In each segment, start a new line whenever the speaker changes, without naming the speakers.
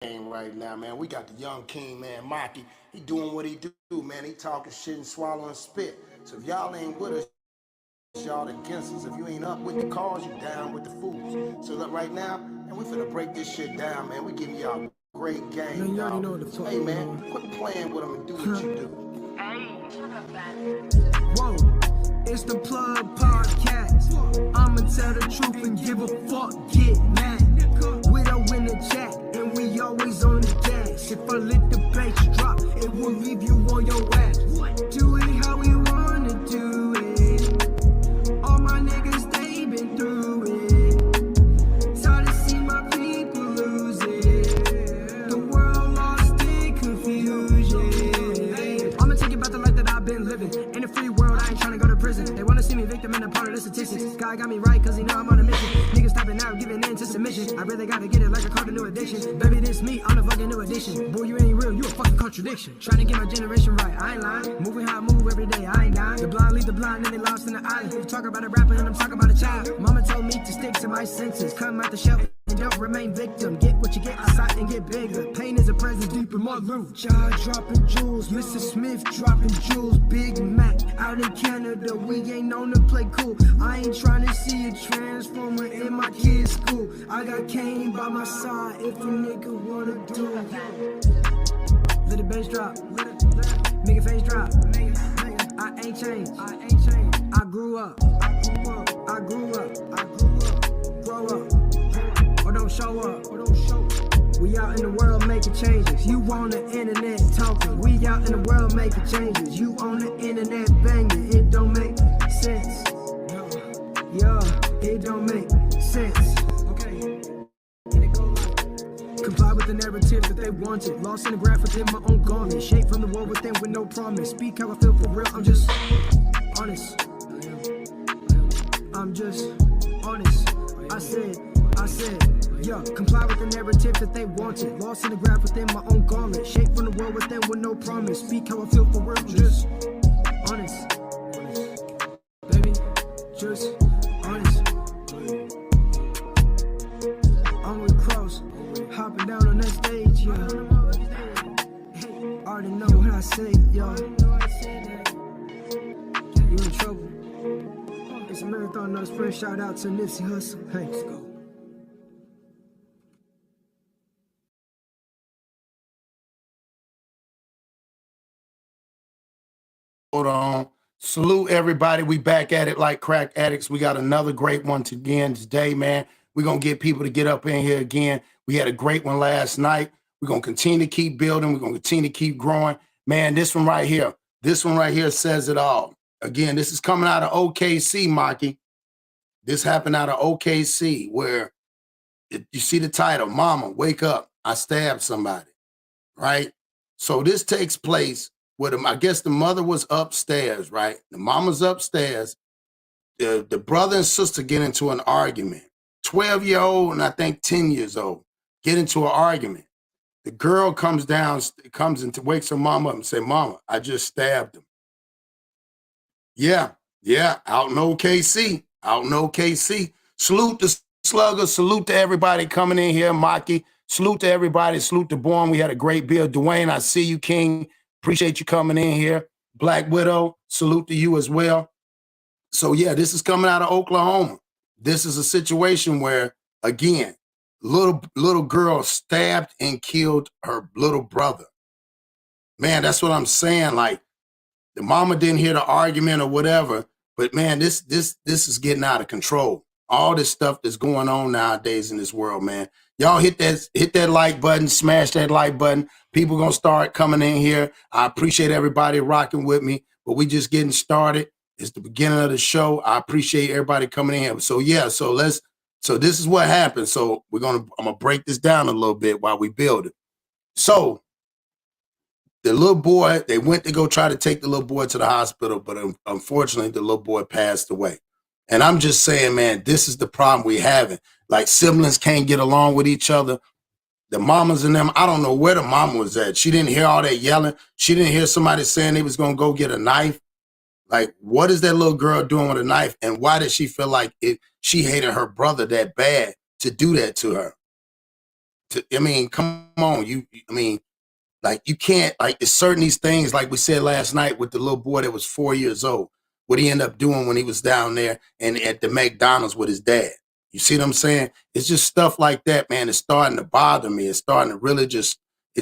right now, man. We got the young king, man, Maki. He doing what he do, man. He talking shit and swallowing spit. So if y'all ain't with us, y'all against us. If you ain't up with the cause, you down with the fools. So look, right now, and we finna break this shit down, man. We giving y'all a great game, y'all. So, hey, man, quit playing with them and do what you do.
Hey, shut up,
Whoa, it's the Plug Podcast. I'ma tell the truth and give a fuck, get mad. We don't win the chat, and we always on the gas. If I let the bass drop, it will leave you on your ass. Do it how we wanna do it. All my niggas, they been through it. Tired to see my people lose it. The world lost in confusion. I'ma take it back the life that I've been living. In a free world, I ain't tryna go to prison. They wanna see me victim and a part of the statistics. God got me right, cause he know I'm on a mission. Niggas stopping out, giving in to submission. I really gotta get it like I caught a new addiction. Baby, this me, I'm the fucking new addition. Boy, you ain't real, you a fucking contradiction. Trying to get my generation right, I ain't lying. Moving how I move every day, I ain't dying. The blind lead the blind and they lost in the island. You talk about a rapper and I'm talking about a child. Mama told me to stick to my senses. Come out the shelf and don't remain victim. Get what you get outside and get bigger. Pain is a presence deep in my loot. Jaw dropping jewels, Mr. Smith dropping jewels. Big Mac out in Canada, we ain't known to play cool. I ain't trying to see a transformer in my kid's school. I got Kane by my side if a nigga wanna do it. Let the bass drop, make it face drop. I ain't changed, I grew up, grow up, or don't show up. We out in the world making changes. You on the internet talking. We out in the world making changes. You on the internet banging. It don't make sense. Yeah, it don't make sense. Okay. And it go like, comply with the narrative that they wanted. Lost in the graph within my own garment. Shaped from the world within with no promise. Speak how I feel for real. I'm just honest. I'm just honest. I said, yeah, comply with the narrative that they wanted. Lost in the graph within my own garment. Shaped from the world within with no promise. Speak how I feel for real. I'm just honest. Baby, just honest. I'm with Cross, hopping down on that stage, yeah. Already know what I say, y'all. You in trouble. It's a marathon, no sprint. Shout out to Nipsey Hussle. Hey, let's go.
Hold on. Salute everybody. We back at it like crack addicts. We got another great one again today, man. We're going to get people to get up in here again. We had a great one last night. We're going to continue to keep building. We're going to continue to keep growing. Man, this one right here says it all. Again, this is coming out of OKC, Maki. This happened out of OKC where you see the title, Mama, Wake Up, I Stabbed Somebody, right? So this takes place where I guess the mother was upstairs, right? The mama's upstairs. The brother and sister get into an argument. 12-year-old and I think 10 years old get into an argument. The girl comes and wakes her mama up and say, Mama, I just stabbed him. Yeah, out in OKC. Salute the slugger. Salute to everybody coming in here, Maki. Salute to everybody. Salute to Born. We had a great bill. Dwayne, I see you, King. Appreciate you coming in here. Black Widow, salute to you as well. So, yeah, this is coming out of Oklahoma. This is a situation where, again, little girl stabbed and killed her little brother. Man, that's what I'm saying. Like, the mama didn't hear the argument or whatever, but, man, this is getting out of control. All this stuff that's going on nowadays in this world, man. Y'all hit that like button, smash that like button. People going to start coming in here. I appreciate everybody rocking with me, but we just getting started. It's the beginning of the show. I appreciate everybody coming in here. So, yeah, so this is what happened. So I'm going to break this down a little bit while we build it. So the little boy, they went to go try to take the little boy to the hospital, but unfortunately, the little boy passed away. And I'm just saying, man, this is the problem we having. Like, siblings can't get along with each other. The mamas and them, I don't know where the mama was at. She didn't hear all that yelling. She didn't hear somebody saying they was going to go get a knife. Like, what is that little girl doing with a knife? And why did she feel like she hated her brother that bad to do that to her? I mean, come on, I mean, like you can't, like it's certain these things, like we said last night with the little boy that was 4 years old, what he ended up doing when he was down there and at the McDonald's with his dad. You see what I'm saying? It's just stuff like that, man. It's starting to bother me. It's starting to really it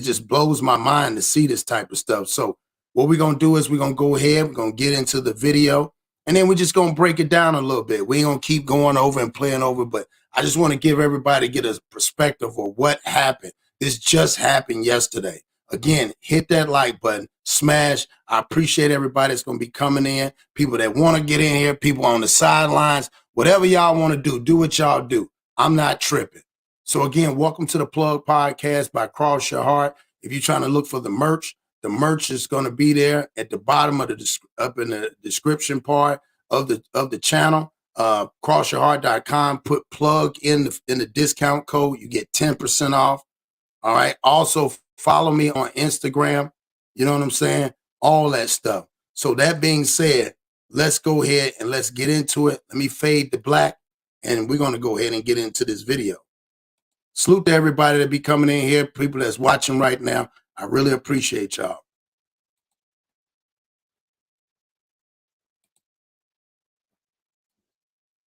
just blows my mind to see this type of stuff. So what we're gonna do is we're gonna go ahead, we're gonna get into the video, and then we're just gonna break it down a little bit. We ain't gonna keep going over and playing over, but I just want to give everybody get a perspective of what happened. This just happened yesterday. Again, hit that like button, smash. I appreciate everybody that's going to be coming in, people that want to get in here, people on the sidelines, whatever y'all want to do what y'all do. I'm not tripping. So again, welcome to the Plug Podcast by Cross Your Heart. If you're trying to look for the merch is going to be there at the bottom of up in the description part of the channel. KrossYourHeart.com. Put plug in the discount code. You get 10% off. All right. Also, follow me on Instagram. You know what I'm saying? All that stuff. So that being said, let's go ahead and let's get into it. Let me fade the black, and we're going to go ahead and get into this video. Salute to everybody that be coming in here, people that's watching right now. I really appreciate y'all.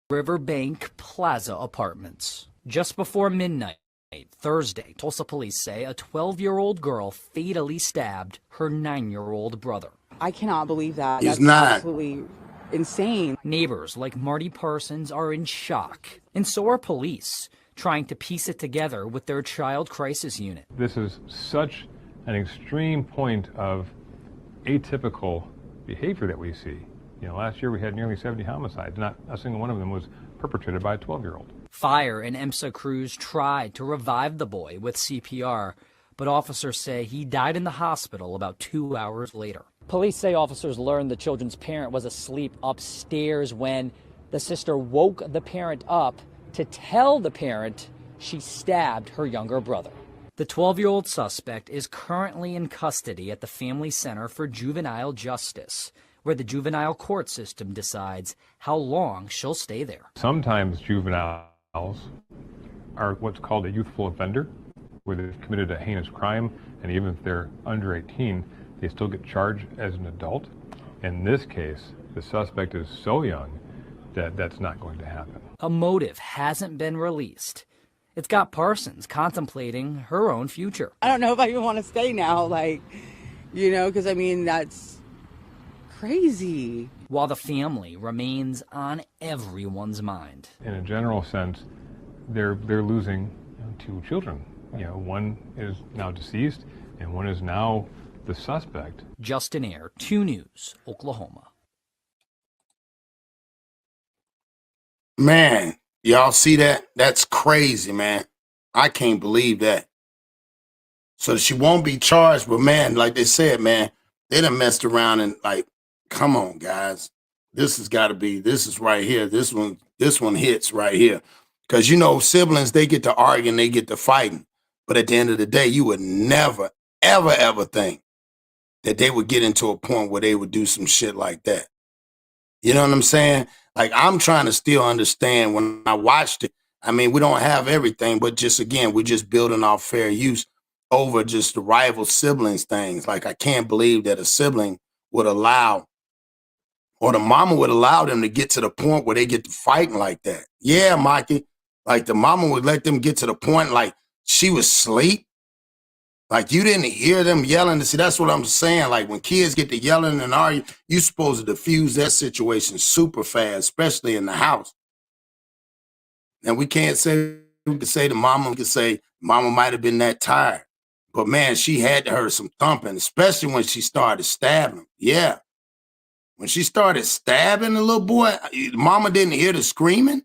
Riverbank Plaza Apartments. Just before midnight, Thursday, Tulsa police say a 12-year-old girl fatally stabbed her 9-year-old brother.
I cannot believe that.
He's
That's
not.
absolutely insane.
Neighbors like Marty Parsons are in shock, and so are police, trying to piece it together with their child crisis unit.
This is such an extreme point of atypical behavior that we see. You know, last year we had nearly 70 homicides. Not a single one of them was perpetrated by a 12-year-old.
Fire and EMSA crews tried to revive the boy with CPR, but officers say he died in the hospital about 2 hours later. Police say officers learned the children's parent was asleep upstairs when the sister woke the parent up to tell the parent she stabbed her younger brother. The 12-year-old suspect is currently in custody at the Family Center for Juvenile Justice, where the juvenile court system decides how long she'll stay there.
Sometimes juveniles are what's called a youthful offender, where they've committed a heinous crime, and even if they're under 18, they still get charged as an adult. In this case, the suspect is so young that that's not going to happen.
A motive hasn't been released. It's got Parsons contemplating her own future.
I don't know if I even want to stay now, because I mean, that's crazy.
While the family remains on everyone's mind.
In a general sense, they're losing two children. You know, one is now deceased, and one is now the suspect.
Justin Air, 2 News, Oklahoma.
Man, y'all see that? That's crazy, man. I can't believe that. So she won't be charged, but man, like they said, man, they done messed around and come on, guys. This is right here. This one hits right here. Because, siblings, they get to arguing, they get to fighting. But at the end of the day, you would never, ever, ever think that they would get into a point where they would do some shit like that. You know what I'm saying? Like, I'm trying to still understand when I watched it. I mean, we don't have everything, but just, again, we're just building our fair use over just the rival siblings things. Like, I can't believe that a sibling would allow, or the mama would allow them to get to the point where they get to fighting like that. Yeah, Mikey. Like, the mama would let them get to the point like she was asleep. Like, you didn't hear them yelling. See, that's what I'm saying. Like, when kids get to yelling and arguing, you're supposed to diffuse that situation super fast, especially in the house. And we can say the mama, we can say mama might have been that tired. But, man, she had to hear some thumping, especially when she started stabbing him. Yeah. When she started stabbing the little boy, mama didn't hear the screaming.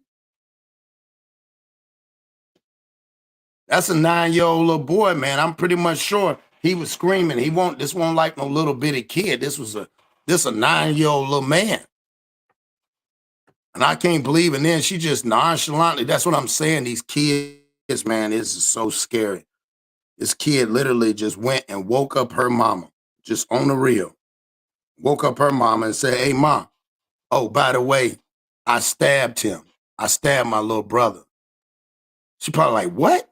That's a 9-year-old little boy, man. I'm pretty much sure he was screaming. This won't like no little bitty kid. This a 9-year-old little man. And I can't believe it. And then she just nonchalantly, that's what I'm saying. These kids, man, this is so scary. This kid literally just went and woke up her mama, just on the real. Woke up her mama and said, hey, Mom, oh, by the way, I stabbed him. I stabbed my little brother. She probably like, what?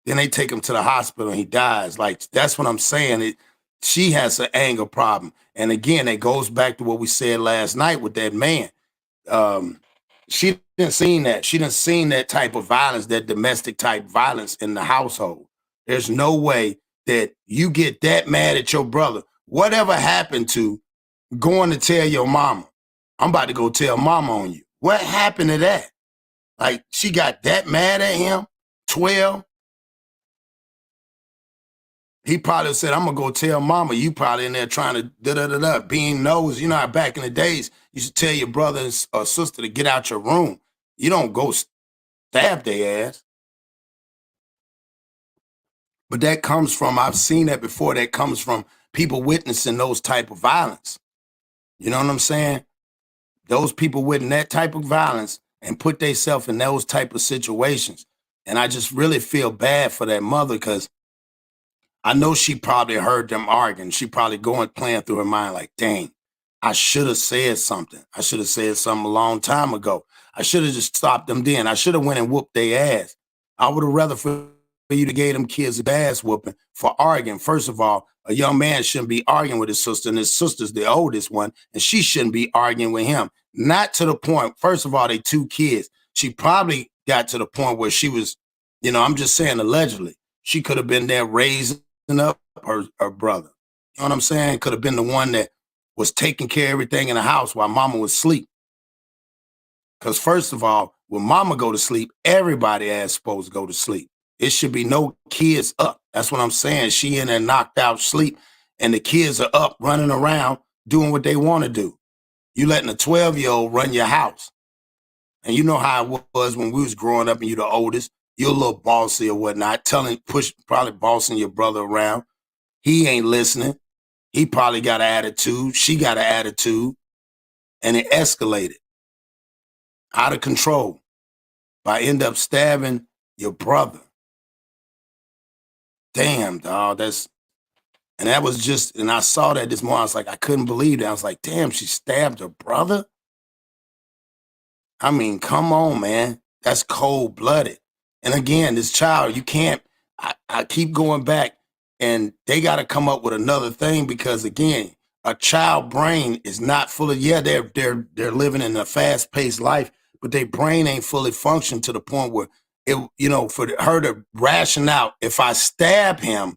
Then they take him to the hospital and he dies. Like, that's what I'm saying. She has an anger problem. And again, it goes back to what we said last night with that man. She didn't seen that. She didn't seen that type of violence, that domestic type violence in the household. There's no way that you get that mad at your brother. Whatever happened to going to tell your mama? I'm about to go tell mama on you. What happened to that? Like, she got that mad at him? 12? He probably said, I'm going to go tell mama. You probably in there trying to da-da-da-da, being nosy. You know how back in the days, you should tell your brother or sister to get out your room. You don't go stab their ass. But that comes from, I've seen that before, that comes from people witnessing those type of violence. You know what I'm saying? Those people witnessing that type of violence and put themselves in those type of situations. And I just really feel bad for that mother, because I know she probably heard them arguing. She probably playing through her mind like, dang, I should have said something. I should have said something a long time ago. I should have just stopped them then. I should have went and whooped their ass. I would have rather for you to give them kids a ass whooping for arguing. First of all, a young man shouldn't be arguing with his sister, and his sister's the oldest one, and she shouldn't be arguing with him. Not to the point, first of all, they 2 kids. She probably got to the point where she was, I'm just saying allegedly, she could have been there raising up her brother. You know what I'm saying? Could have been the one that was taking care of everything in the house while mama was asleep. Because first of all, when mama go to sleep, everybody ass supposed to go to sleep. It should be no kids up. That's what I'm saying. She in there knocked out sleep, and the kids are up running around doing what they want to do. You letting a 12-year-old run your house. And you know how it was when we was growing up and you the oldest. You're a little bossy or whatnot, probably bossing your brother around. He ain't listening. He probably got an attitude. She got an attitude. And it escalated out of control by end up stabbing your brother. Damn, dog. And I saw that this morning. I was like, I couldn't believe that. I was like, damn, she stabbed her brother? I mean, come on, man. That's cold-blooded. And again, this child, you can't, I keep going back, and they got to come up with another thing, because again, a child brain is not fully, they're living in a fast-paced life, but their brain ain't fully functioned to the point where for her to ration out, if I stab him,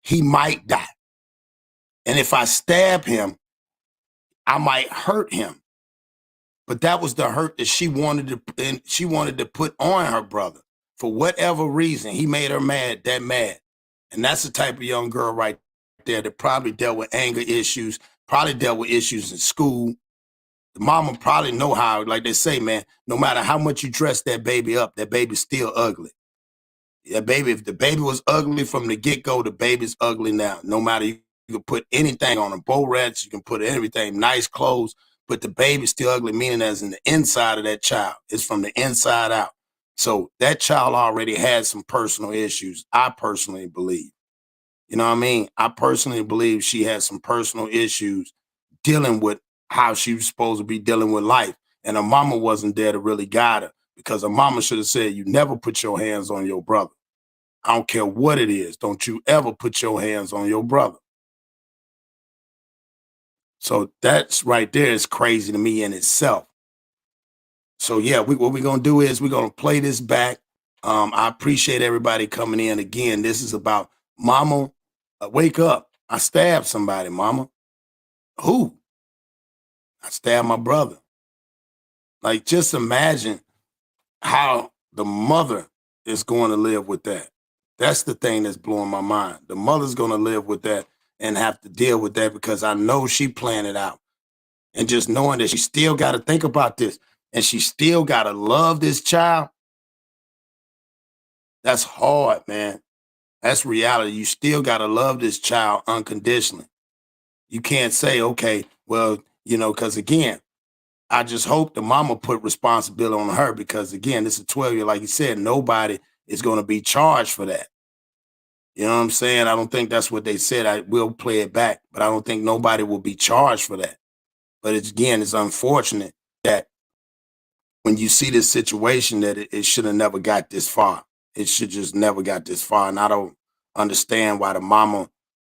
he might die. And if I stab him, I might hurt him. But that was the hurt that she wanted to put on her brother. For whatever reason, he made her mad, that mad. And that's the type of young girl right there that probably dealt with anger issues, probably dealt with issues in school. The mama probably know how, like they say, man, no matter how much you dress that baby up, that baby's still ugly. Yeah, baby, if the baby was ugly from the get-go, the baby's ugly now. No matter, you can put anything on them, bow rats, you can put everything, nice clothes, but the baby's still ugly, meaning as in the inside of that child. It's from the inside out. So that child already had some personal issues, I personally believe. You know what I mean? I personally believe she had some personal issues dealing with how she was supposed to be dealing with life. And her mama wasn't there to really guide her, because her mama should have said, you never put your hands on your brother. I don't care what it is. Don't you ever put your hands on your brother. So that's right there is crazy to me in itself. So yeah, what we're going to do is we're going to play this back. I appreciate everybody coming in. Again, this is about mama, wake up. I stabbed somebody, mama. Who? I stabbed my brother. Like, just imagine how the mother is going to live with that. That's the thing that's blowing my mind. The mother's going to live with that and have to deal with that, because I know she planned it out. And just knowing that she still got to think about this and she still got to love this child, that's hard, man. That's reality. You still got to love this child unconditionally. You can't say, okay, well, because again, I just hope the mama put responsibility on her, because again, this is a 12-year, like you said, nobody is going to be charged for that. You know what I'm saying? I don't think that's what they said. I will play it back, but I don't think nobody will be charged for that. But it's unfortunate that when you see this situation, that it should have never got this far. it should just never got this far. And I don't understand why the mama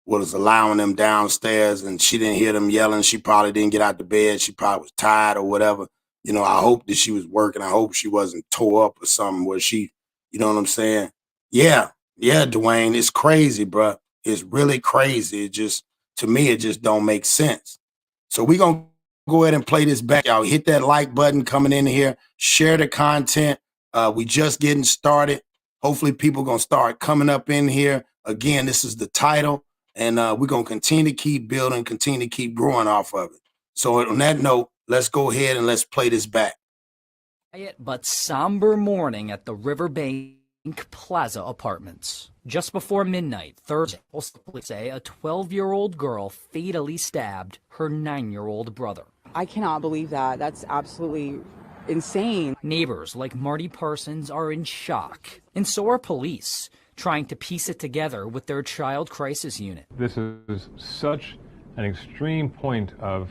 was allowing them downstairs and she didn't hear them yelling. She probably didn't get out the bed. She probably was tired or whatever. You know, I hope that she was working. I hope she wasn't tore up or something where she, you know what I'm saying? Yeah, Dwayne, it's crazy, bro. It's really crazy. It just, to me, it just don't make sense. So we going to go ahead and play this back. Y'all hit that like button coming in here. Share the content. We just getting started. Hopefully people going to start coming up in here. Again, this is the title. And we're going to continue to keep building, continue to keep growing off of it. So on that note, let's go ahead and let's play this back.
Quiet but somber morning at the Riverbank Plaza Apartments. Just before midnight, Thursday, police say a 12-year-old girl fatally stabbed her 9-year-old brother.
I cannot believe that. That's absolutely insane.
Neighbors like Marty Parsons are in shock, and so are police, trying to piece it together with their child crisis unit.
This is such an extreme point of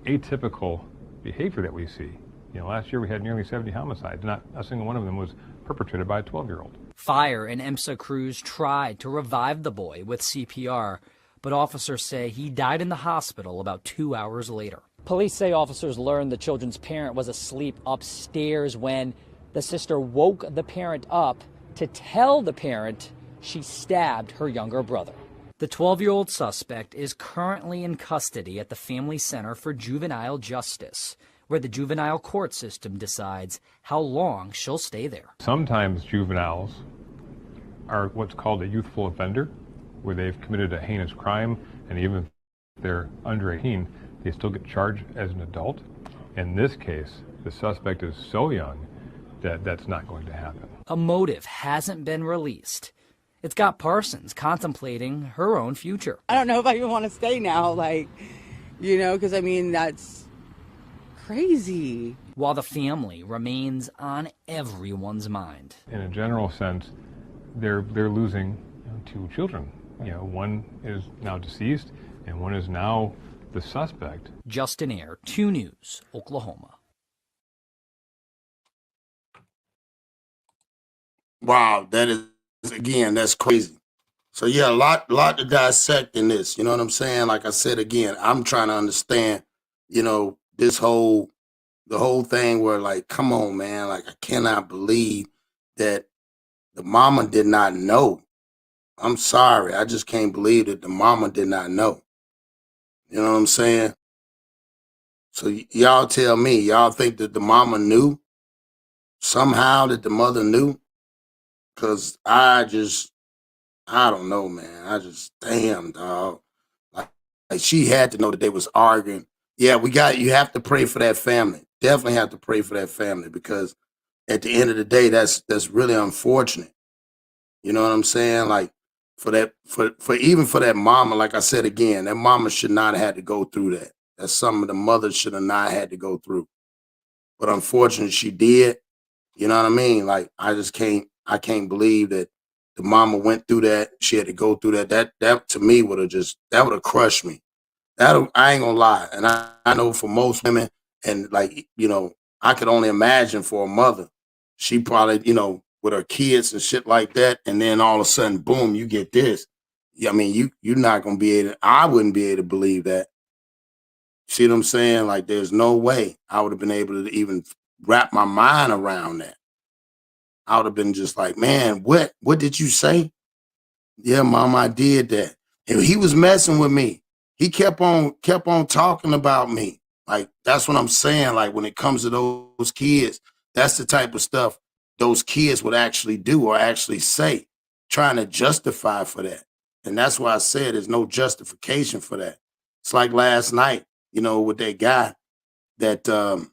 atypical behavior that we see. You know, last year we had nearly 70 homicides. Not a single one of them was perpetrated by a 12-year-old.
Fire and EMSA crews tried to revive the boy with CPR, but officers say he died in the hospital about 2 hours later. Police say officers learned the children's parent was asleep upstairs when the sister woke the parent up to tell the parent she stabbed her younger brother. The 12-year-old suspect is currently in custody at the Family Center for Juvenile Justice, where the juvenile court system decides how long she'll stay there.
Sometimes juveniles are what's called a youthful offender, where they've committed a heinous crime, and even if they're under 18, they still get charged as an adult. In this case, the suspect is so young that that's not going to happen.
A motive hasn't been released. It's got Parsons contemplating her own future.
I don't know if I even want to stay now, because I mean, that's crazy.
While the family remains on everyone's mind.
In a general sense, they're losing two children. You know, one is now deceased, and one is now the suspect.
Justin Ayer, 2 News, Oklahoma.
Wow, that is, again, that's crazy. So yeah, a lot to dissect in this. You know what I'm saying? Like I said again, I'm trying to understand, the whole thing where, like, come on, man, like, I cannot believe that the mama did not know. I'm sorry, I just can't believe that the mama did not know. You know what I'm saying? So y'all tell me, y'all think that the mama knew somehow, that the mother knew? Because I don't know, man. Damn, dog. Like she had to know that they was arguing. Yeah, you have to pray for that family. Definitely have to pray for that family, because at the end of the day, that's really unfortunate. You know what I'm saying? Like for even for that mama, like I said again, that mama should not have had to go through that. That's something the mother should have not had to go through. But unfortunately, she did. You know what I mean? Like I can't believe that the mama went through that. She had to go through that. That to me would have crushed me. I ain't gonna lie. And I know for most women, and I could only imagine for a mother, she probably, with her kids and shit like that, and then all of a sudden, boom, you get this. I mean, you're not gonna be able to, I wouldn't be able to believe that. See what I'm saying? Like, there's no way I would have been able to even wrap my mind around that. I would have been just like, man, what did you say? Yeah, mom, I did that. And he was messing with me. He kept on talking about me. Like, that's what I'm saying. Like, when it comes to those kids, that's the type of stuff those kids would actually do or actually say, trying to justify for that. And that's why I said there's no justification for that. It's like last night, with that guy that, the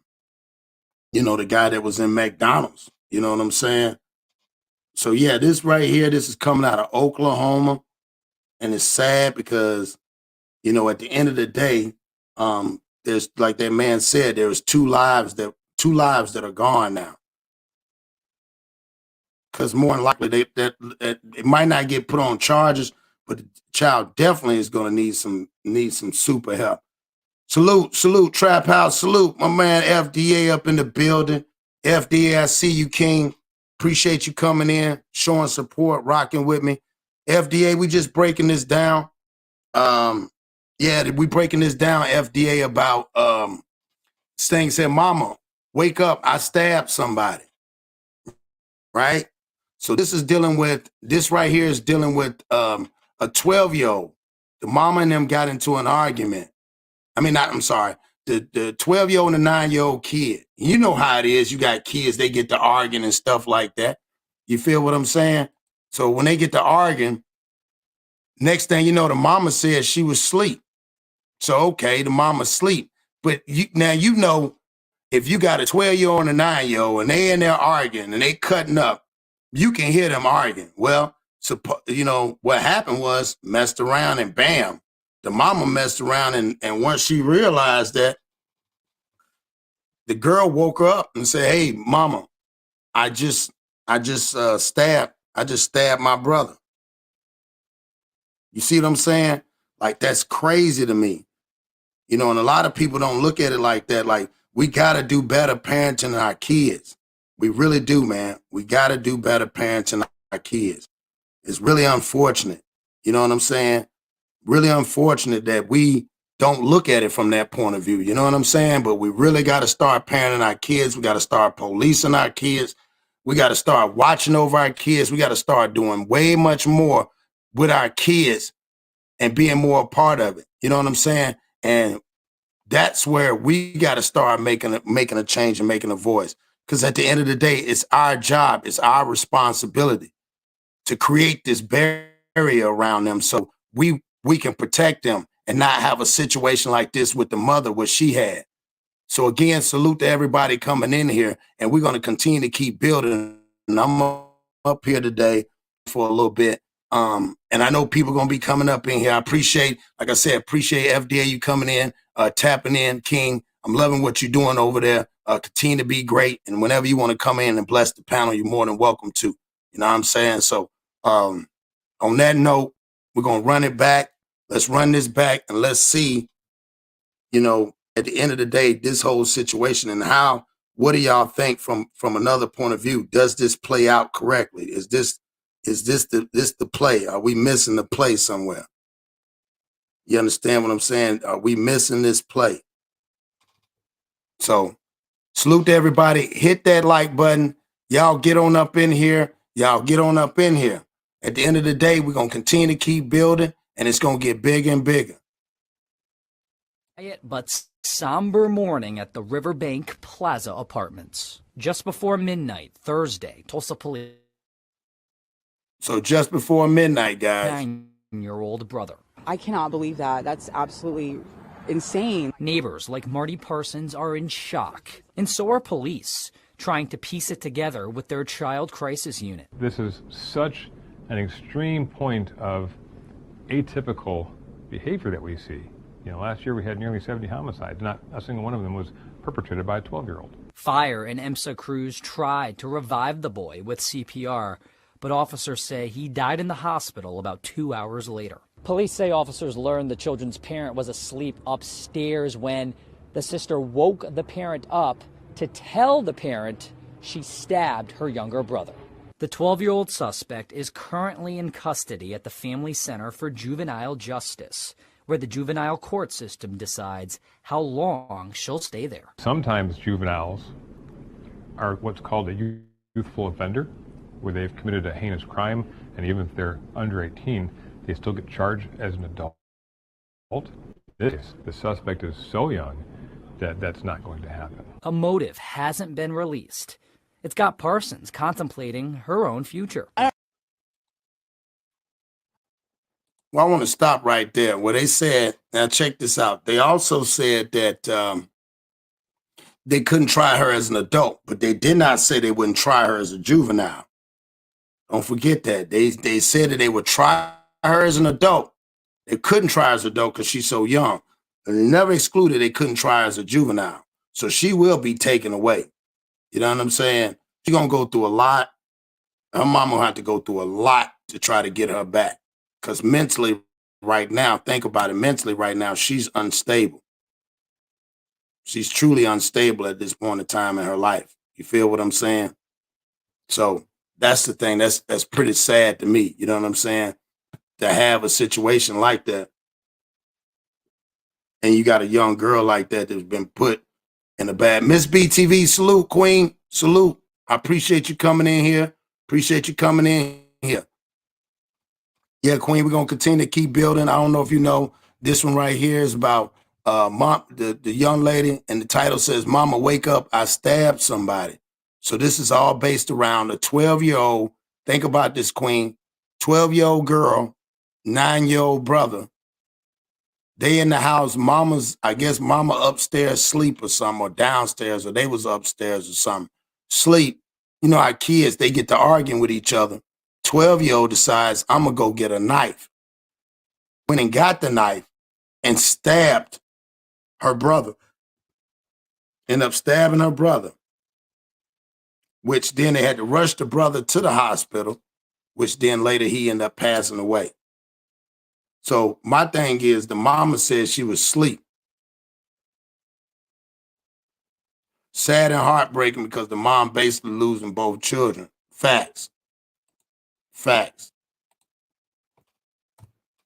guy that was in McDonald's. You know what I'm saying? So, yeah, this right here, this is coming out of Oklahoma. And it's sad because, at the end of the day, there's, like that man said, there's two lives that are gone now. Because more than likely, that it might not get put on charges, but the child definitely is going to need some super help. Salute, Trap House. Salute, my man FDA up in the building. FDA, I see you, King. Appreciate you coming in, showing support, rocking with me. FDA, we just breaking this down. Yeah, we breaking this down, FDA, about saying, said, mama, wake up, I stabbed somebody, right? So this right here is dealing with a 12-year-old. The mama and them got into an argument. I'm sorry. The 12-year-old and the 9-year-old kid. You know how it is. You got kids, they get to arguing and stuff like that. You feel what I'm saying? So when they get to arguing, next thing you know, the mama said she was asleep. So, okay, the mama's asleep. But now you know, if you got a 12-year-old and a 9-year-old and they in there arguing and they cutting up, you can hear them arguing. Well, what happened was messed around and bam, the mama messed around and once she realized that, the girl woke her up and said, hey, mama, I just stabbed my brother. You see what I'm saying? Like, that's crazy to me. And a lot of people don't look at it like that. Like, we got to do better parenting our kids. We really do, man. We got to do better parenting our kids. It's really unfortunate. You know what I'm saying? Really unfortunate that we don't look at it from that point of view. You know what I'm saying? But we really got to start parenting our kids. We got to start policing our kids. We got to start watching over our kids. We got to start doing way much more with our kids and being more a part of it. You know what I'm saying? And that's where we got to start making a change and making a voice. Because at the end of the day, it's our job. It's our responsibility to create this barrier around them so we can protect them and not have a situation like this with the mother, what she had. So again, salute to everybody coming in here, and we're going to continue to keep building. And I'm up here today for a little bit. And I know people are going to be coming up in here. I appreciate, like I said, appreciate FDA you coming in, tapping in, King. I'm loving what you're doing over there. Continue to be great. And whenever you want to come in and bless the panel, you're more than welcome to. You know what I'm saying? So on that note, we're going to run it back. Let's run this back and let's see, at the end of the day, this whole situation and what do y'all think from another point of view? Does this play out correctly? Is this the play? Are we missing the play somewhere? You understand what I'm saying? Are we missing this play? So salute to everybody. Hit that like button. Y'all get on up in here. At the end of the day, we're going to continue to keep building, and it's going to get bigger and bigger.
Quiet but somber morning at the Riverbank Plaza Apartments. Just before midnight, Thursday, Tulsa police.
So just before midnight, guys.
9-year-old brother.
I cannot believe that. That's absolutely insane.
Neighbors like Marty Parsons are in shock, and so are police, trying to piece it together with their child crisis unit.
This is such an extreme point of atypical behavior that we see. Last year we had nearly 70 homicides. Not a single one of them was perpetrated by a 12-year-old.
Fire and EMSA crews tried to revive the boy with CPR, but officers say he died in the hospital about 2 hours later. Police say officers learned the children's parent was asleep upstairs when the sister woke the parent up to tell the parent she stabbed her younger brother. The 12-year-old suspect is currently in custody at the Family Center for Juvenile Justice, where the juvenile court system decides how long she'll stay there.
Sometimes juveniles are what's called a youthful offender, where they've committed a heinous crime, and even if they're under 18, they still get charged as an adult. The suspect is so young that that's not going to happen.
A motive hasn't been released. It's got Parsons contemplating her own future.
Well, I want to stop right there where they said, now check this out. They also said that they couldn't try her as an adult, but they did not say they wouldn't try her as a juvenile. Don't forget that. They said that they would try her as an adult. They couldn't try her as an adult because she's so young. And they never excluded they couldn't try her as a juvenile. So she will be taken away. You know what I'm saying? She's going to go through a lot. Her mama will have to go through a lot to try to get her back. Because mentally right now, think about it, mentally right now, she's unstable. She's truly unstable at this point in time in her life. You feel what I'm saying? So that's the thing. That's pretty sad to me. You know what I'm saying? To have a situation like that, and you got a young girl like that that's been put in a bad. Miss BTV, salute, Queen, salute. I appreciate you coming in here. Appreciate you coming in here. Yeah, Queen, we're gonna continue to keep building. I don't know if you know, this one right here is about mom, the young lady, and the title says, "Mama, wake up! I stabbed somebody." So this is all based around a 12-year-old. Think about this, Queen. 12-year-old girl, 9-year-old brother. They in the house. I guess mama upstairs sleep or something, or downstairs, or they was upstairs or something. Sleep. You know how kids, they get to arguing with each other. 12-year-old decides, I'm gonna go get a knife. Went and got the knife and stabbed her brother. Ended up stabbing her brother, which then they had to rush the brother to the hospital, which then later he ended up passing away. So my thing is, the mama said she was asleep. Sad and heartbreaking because the mom basically losing both children. Facts. Facts.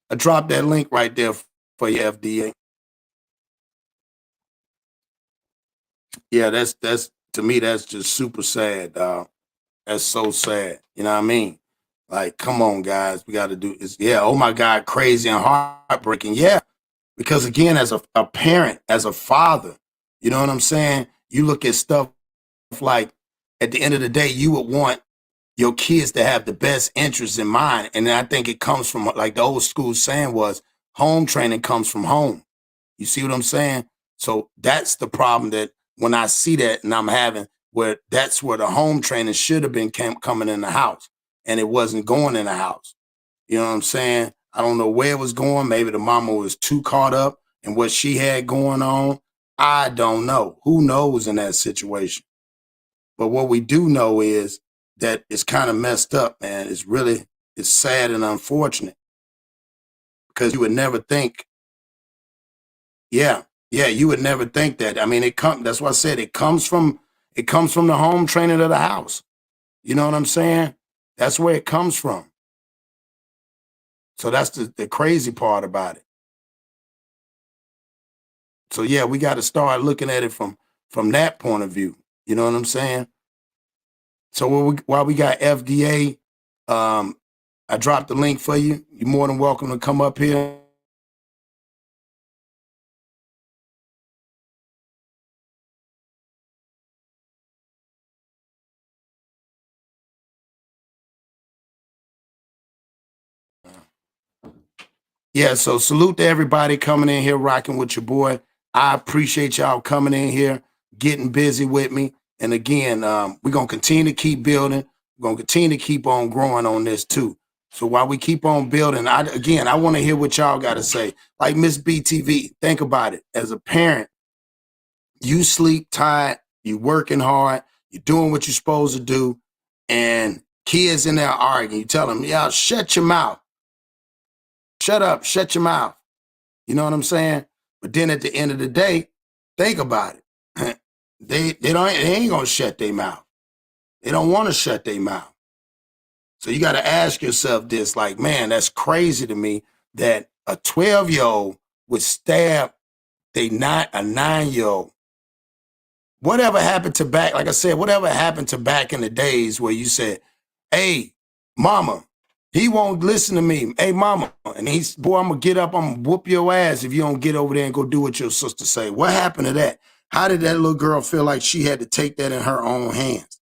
I dropped that link right there for your FDA. Yeah, that's to me, that's just super sad, dog. That's so sad. You know what I mean? Like, come on, guys. We got to do this. Yeah, oh my God, crazy and heartbreaking. Yeah. Because again, as a parent, as a father, you know what I'm saying? You look at stuff like, at the end of the day, you would want your kids to have the best interests in mind. And I think it comes from, like the old school saying was, home training comes from home. You see what I'm saying? So that's the problem, that when I see that and I'm having, where that's where the home training should have been coming in the house, and it wasn't going in the house. You know what I'm saying? I don't know where it was going. Maybe the mama was too caught up in what she had going on. I don't know. Who knows in that situation? But what we do know is that it's kind of messed up, man. It's sad and unfortunate, because you would never think. Yeah, you would never think that. I mean, that's why I said it comes from the home training of the house. You know what I'm saying? That's where it comes from. So that's the crazy part about it. So yeah, we got to start looking at it from that point of view. You know what I'm saying? So while we got FDA, I dropped the link for you. You're more than welcome to come up here. Yeah, so salute to everybody coming in here, rocking with your boy. I appreciate y'all coming in here, getting busy with me. And again, we're going to continue to keep building. We're going to continue to keep on growing on this too. So while we keep on building, I want to hear what y'all got to say. Like Miss BTV, think about it. As a parent, you sleep tight, you working hard, you're doing what you're supposed to do, and kids in there arguing. You tell them, yeah, shut your mouth. Shut up, shut your mouth. You know what I'm saying? But then at the end of the day, think about it. They ain't gonna shut their mouth. They don't want to shut their mouth. So you got to ask yourself this, like, man, that's crazy to me that a 12-year-old would stab a 9-year-old. Whatever happened to whatever happened to back in the days where you said, hey, mama, he won't listen to me. Hey, mama. And he's, boy, I'm going to get up. I'm going to whoop your ass if you don't get over there and go do what your sister say. What happened to that? How did that little girl feel like she had to take that in her own hands?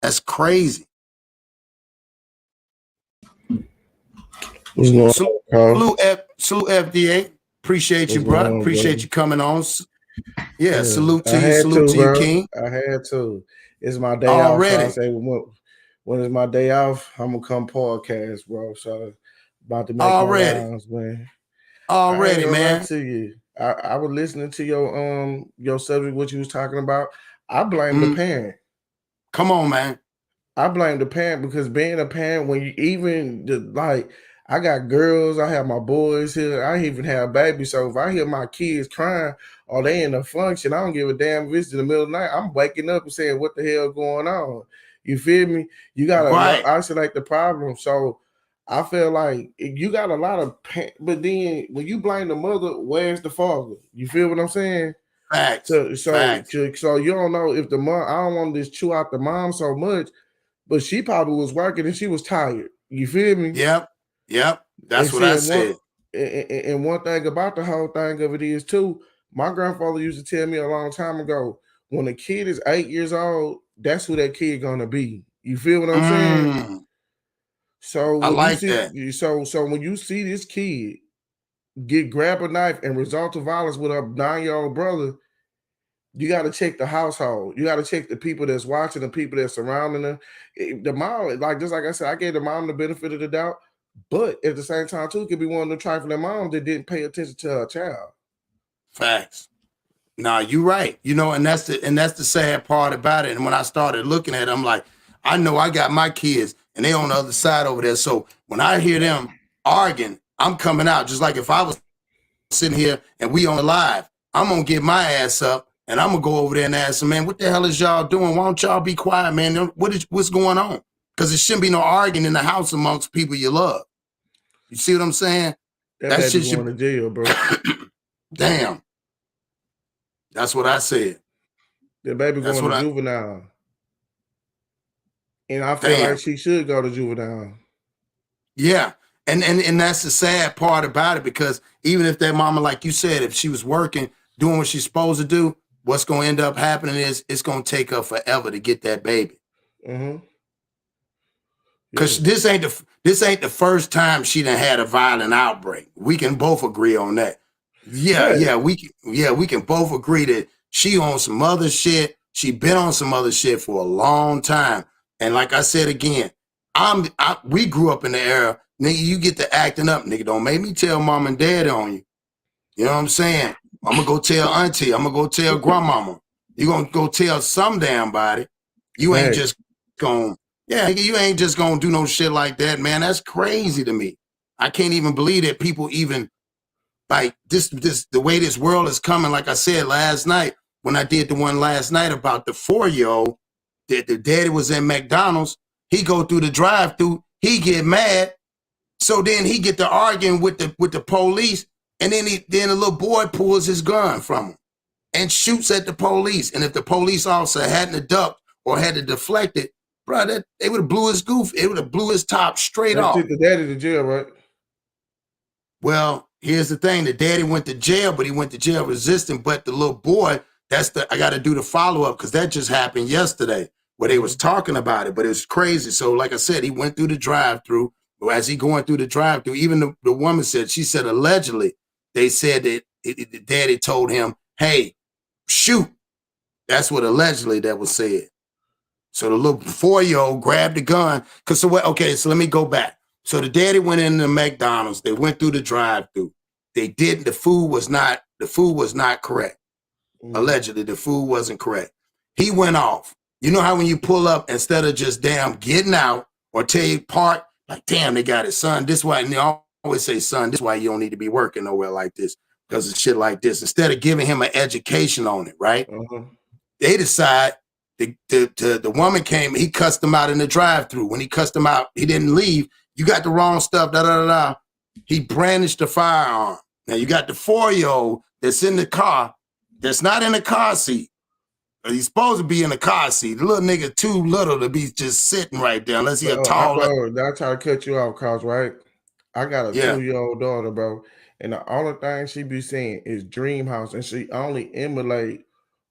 That's crazy. Salute FDA. Appreciate you, bro. Appreciate you coming on. Yeah, salute to you. Salute to you, King.
I had to. It's my day already. Off. So I say, when it's my day off, I'm gonna come podcast, bro. So about to make my rounds, man.
Already, man.
To you, I was listening to your subject, what you was talking about. I blame the parent.
Come on, man.
I blame the parent, because being a parent, when you I got girls, I have my boys here, I even have babies. So if I hear my kids crying or they in a function, I don't give a damn if it's in the middle of the night. I'm waking up and saying, what the hell going on? You feel me? You gotta
Right.
isolate the problem. So I feel like you got a lot of but then when you blame the mother, where's the father? You feel what I'm saying?
Facts.
So you don't know if the mom. I don't want to just chew out the mom so much, but she probably was working and she was tired. You feel me?
Yep.
And
That's what
see,
I said.
and one thing about the whole thing of it is too. My grandfather used to tell me a long time ago, when a kid is 8 years old, that's who that kid gonna be. You feel what I'm saying? So
I
when you
like
see,
that.
so when you see this kid grab a knife and resort to violence with a 9-year-old brother, you got to check the household. You got to check the people that's watching, the people that's surrounding them. The mom, just like I said, I gave the mom the benefit of the doubt, but at the same time, too, it could be one of the trifling moms that didn't pay attention to her child.
Facts. Nah, you're right. And that's the sad part about it. And when I started looking at it, I'm like, I know I got my kids and they on the other side over there. So when I hear them arguing, I'm coming out. Just like if I was sitting here and we on the live, I'm gonna get my ass up and I'm gonna go over there and ask them, man, what the hell is y'all doing? Why don't y'all be quiet, man? What's going on? Because it shouldn't be no arguing in the house amongst people you love. You see what I'm saying?
That baby going to jail, bro.
Damn. That's what I said.
The baby going to juvenile. And I feel like she should go to juvenile.
Yeah. And that's the sad part about it, because even if that mama, like you said, if she was working, doing what she's supposed to do, what's going to end up happening is it's going to take her forever to get that baby. Because this ain't the first time she done had a violent outbreak. We can both agree on that. We can both agree that she on some other shit. She been on some other shit for a long time. And like I said again, we grew up in the era, nigga, you get to acting up, nigga. Don't make me tell mom and dad on you. You know what I'm saying? I'm gonna go tell auntie. I'm gonna go tell grandmama. You gonna go tell some damn body. You ain't just gonna, you ain't just gonna do no shit like that, man. That's crazy to me. I can't even believe that people even like this the way this world is coming. Like I said last night, when I did the one last night about the 4-year-old, that the daddy was in McDonald's, he go through the drive-thru, he get mad, so then he get to arguing with the police, and then the little boy pulls his gun from him and shoots at the police. And if the police officer hadn't ducked or had to deflect it, bro, they would have blew his goof. It would have blew his top straight off.
Took the daddy to jail, right?
Well, here's the thing. The daddy went to jail, but he went to jail resisting. But the little boy, I got to do the follow-up, because that just happened yesterday where they was talking about it, but it was crazy. So like I said, he went through the drive-thru. As he going through the drive-thru, even the woman said, she said allegedly, they said that the daddy told him, hey, shoot. That's what allegedly that was said. So the little 4-year-old grabbed the gun. So let me go back. So the daddy went into McDonald's. They went through the drive-thru. They didn't. The food was not correct. Allegedly, the food wasn't correct. He went off. You know how when you pull up, instead of just damn getting out or tell you park, like, damn, they got it, son. This why, and they always say, son, this why you don't need to be working nowhere like this, because of shit like this. Instead of giving him an education on it, right? They decide, the woman came, he cussed him out in the drive-thru. When he cussed him out, he didn't leave. You got the wrong stuff, da-da-da-da. He brandished the firearm. Now you got the 4-year-old that's in the car, that's not in the car seat. He's supposed to be in the car seat. The little nigga too little to be just sitting right there, unless he a tall.
I try to cut you off, cause right, I got a 2-year-old daughter, bro, and the only thing she be saying is dream house, and she only emulate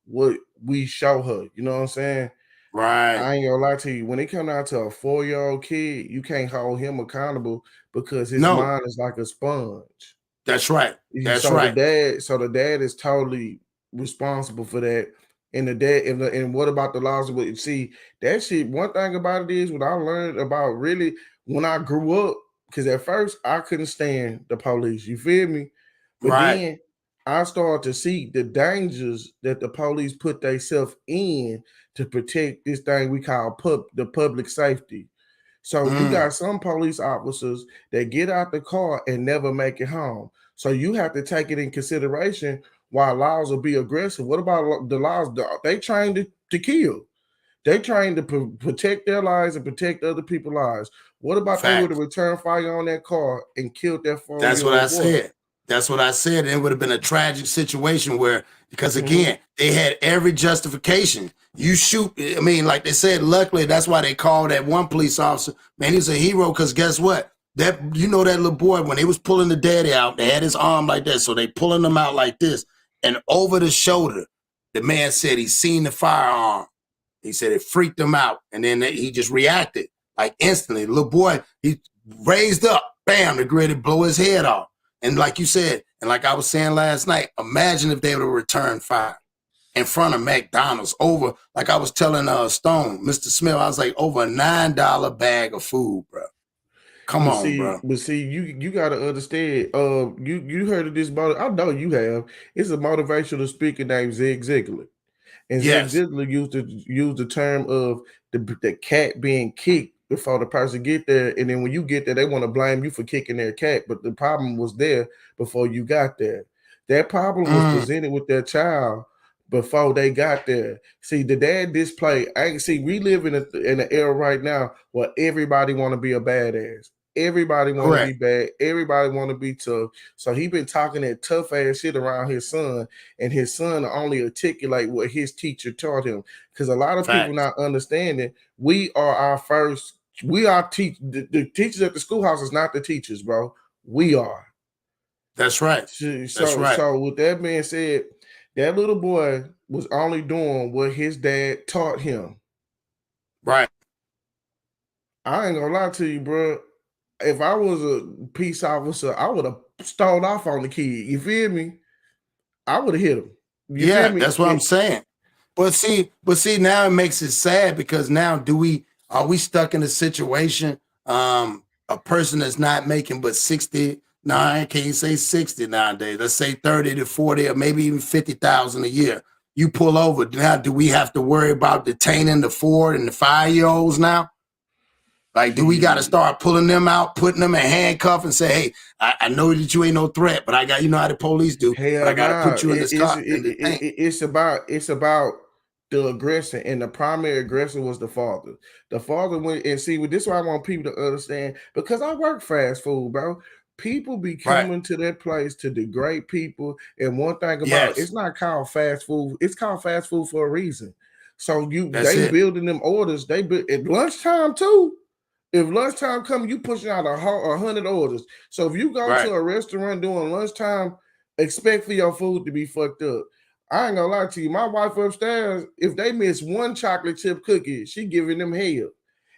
what we show her. You know what I'm saying?
Right.
I ain't gonna lie to you. When it comes down to a 4-year-old kid, you can't hold him accountable, because his mind is like a sponge.
That's right.
The dad is totally responsible for that. And the dad, and what about the laws? See, that shit, one thing about it is, what I learned about really when I grew up, because at first I couldn't stand the police, you feel me? But then I started to see the dangers that the police put themselves in to protect this thing we call the public safety. So you got some police officers that get out the car and never make it home. So you have to take it in consideration. While laws will be aggressive, what about the laws? They trained to kill. They trained to protect their lives and protect other people's lives. What about they would have returned fire on that car and killed that 4-year-old boy?
That's what I said. That's what I said. And it would have been a tragic situation where, because again, they had every justification. You shoot, I mean, like they said, luckily, that's why they called that one police officer. Man, he's a hero, because guess what? That, you know, that little boy, when they was pulling the daddy out, they had his arm like that. So they pulling him out like this. And over the shoulder, the man said he seen the firearm. He said it freaked him out. And then he just reacted like instantly. The little boy, he raised up, bam, the grid would blow his head off. And like you said, and like I was saying last night, imagine if they would have returned fire in front of McDonald's over, like I was telling Stone, Mr. Smith, I was like, over a $9 bag of food, bro. Come on, bro.
But see, you gotta understand. You heard of this? I know you have. It's a motivational speaker named Zig Ziglar, and Zig Ziglar used the term of the cat being kicked before the person get there, and then when you get there, they want to blame you for kicking their cat, but the problem was there before you got there. That problem was presented with their child before they got there. See, the dad display. We live in an era right now where everybody want to be a badass. Everybody want to be bad. Everybody want to be tough. So he been talking that tough ass shit around his son, and his son only articulate what his teacher taught him. Because a lot of people not understanding, the teachers at the schoolhouse is not the teachers, bro. We are.
That's right.
So with that being said, that little boy was only doing what his dad taught him.
Right.
I ain't gonna lie to you, bro. If I was a peace officer, I would have stalled off on the kid. You feel me? I would have hit him. You feel me?
That's what I'm saying. But see, now it makes it sad, because now are we stuck in a situation, a person that's not making but 60, no, I can't say 60 nowadays. Let's say 30 to 40 or maybe even 50,000 a year. You pull over. Now, do we have to worry about detaining the 4 and the 5-year-olds now? Like, do we got to start pulling them out, putting them in handcuffs and say, hey, I know that you ain't no threat, but I got, you know how the police do, but I got to put you in this car.
It's about the aggressor, and the primary aggressor was the father. The father went, and see, this is why I want people to understand, because I work fast food, bro. People be coming to that place to degrade people. And one thing about it, it's not called fast food. It's called fast food for a reason. So building them orders. They build at lunchtime too. If lunchtime comes, you pushing out 100 orders. So if you go to a restaurant during lunchtime, expect for your food to be fucked up. I ain't gonna lie to you. My wife upstairs, if they miss one chocolate chip cookie, she giving them hell.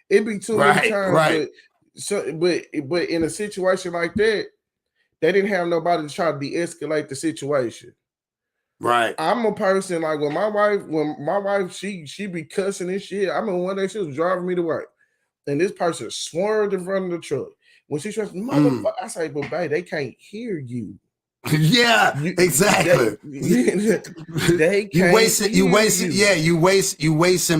It be too many times. But in a situation like that, they didn't have nobody to try to de-escalate the situation.
Right.
I'm a person like when my wife she be cussing and shit. I mean, one day she was driving me to work, and this person swerved in front of the truck. When she says, motherfucker, I say, but babe, they can't hear you.
Exactly.
They
you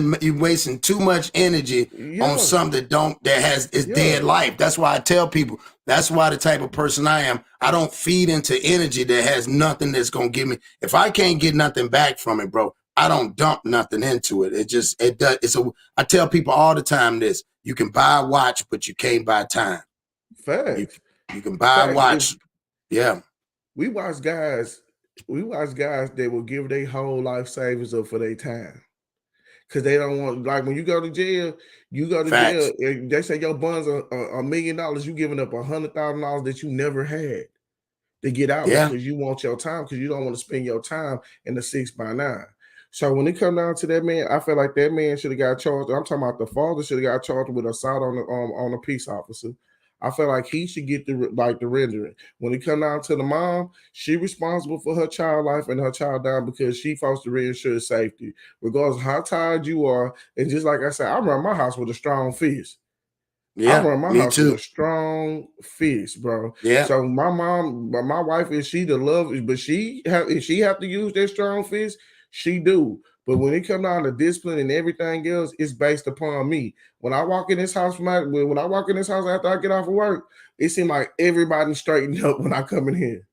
wasting too much energy on something that is dead life. That's why I tell people, that's why the type of person I am, I don't feed into energy that has nothing that's gonna give me. If I can't get nothing back from it, bro, I don't dump nothing into it. I tell people all the time this: you can buy a watch, but you can't buy time.
Facts.
You can buy a watch.
We watch guys that will give their whole life savings up for their time. Because they don't want, like when you go to jail, jail, and they say your bonds are $1 million, you giving up $100,000 that you never had to get out because you want your time, because you don't want to spend your time in the 6x9. So when it come down to that man, I feel like that man should have got charged. I'm talking about the father should have got charged with assault on a peace officer. I feel like he should get the rendering. When it come down to the mom, she responsible for her child life and her child down because she supposed to reassure safety, regardless of how tired you are. And just like I said, I run my house with a strong fist. I run my house with a strong fist, bro. So my wife, is she the love? But she have to use that strong fist? She do. But when it comes down to discipline and everything else, it's based upon me. When I walk in this house, after I get off of work, it seems like everybody's straightened up when I come in here.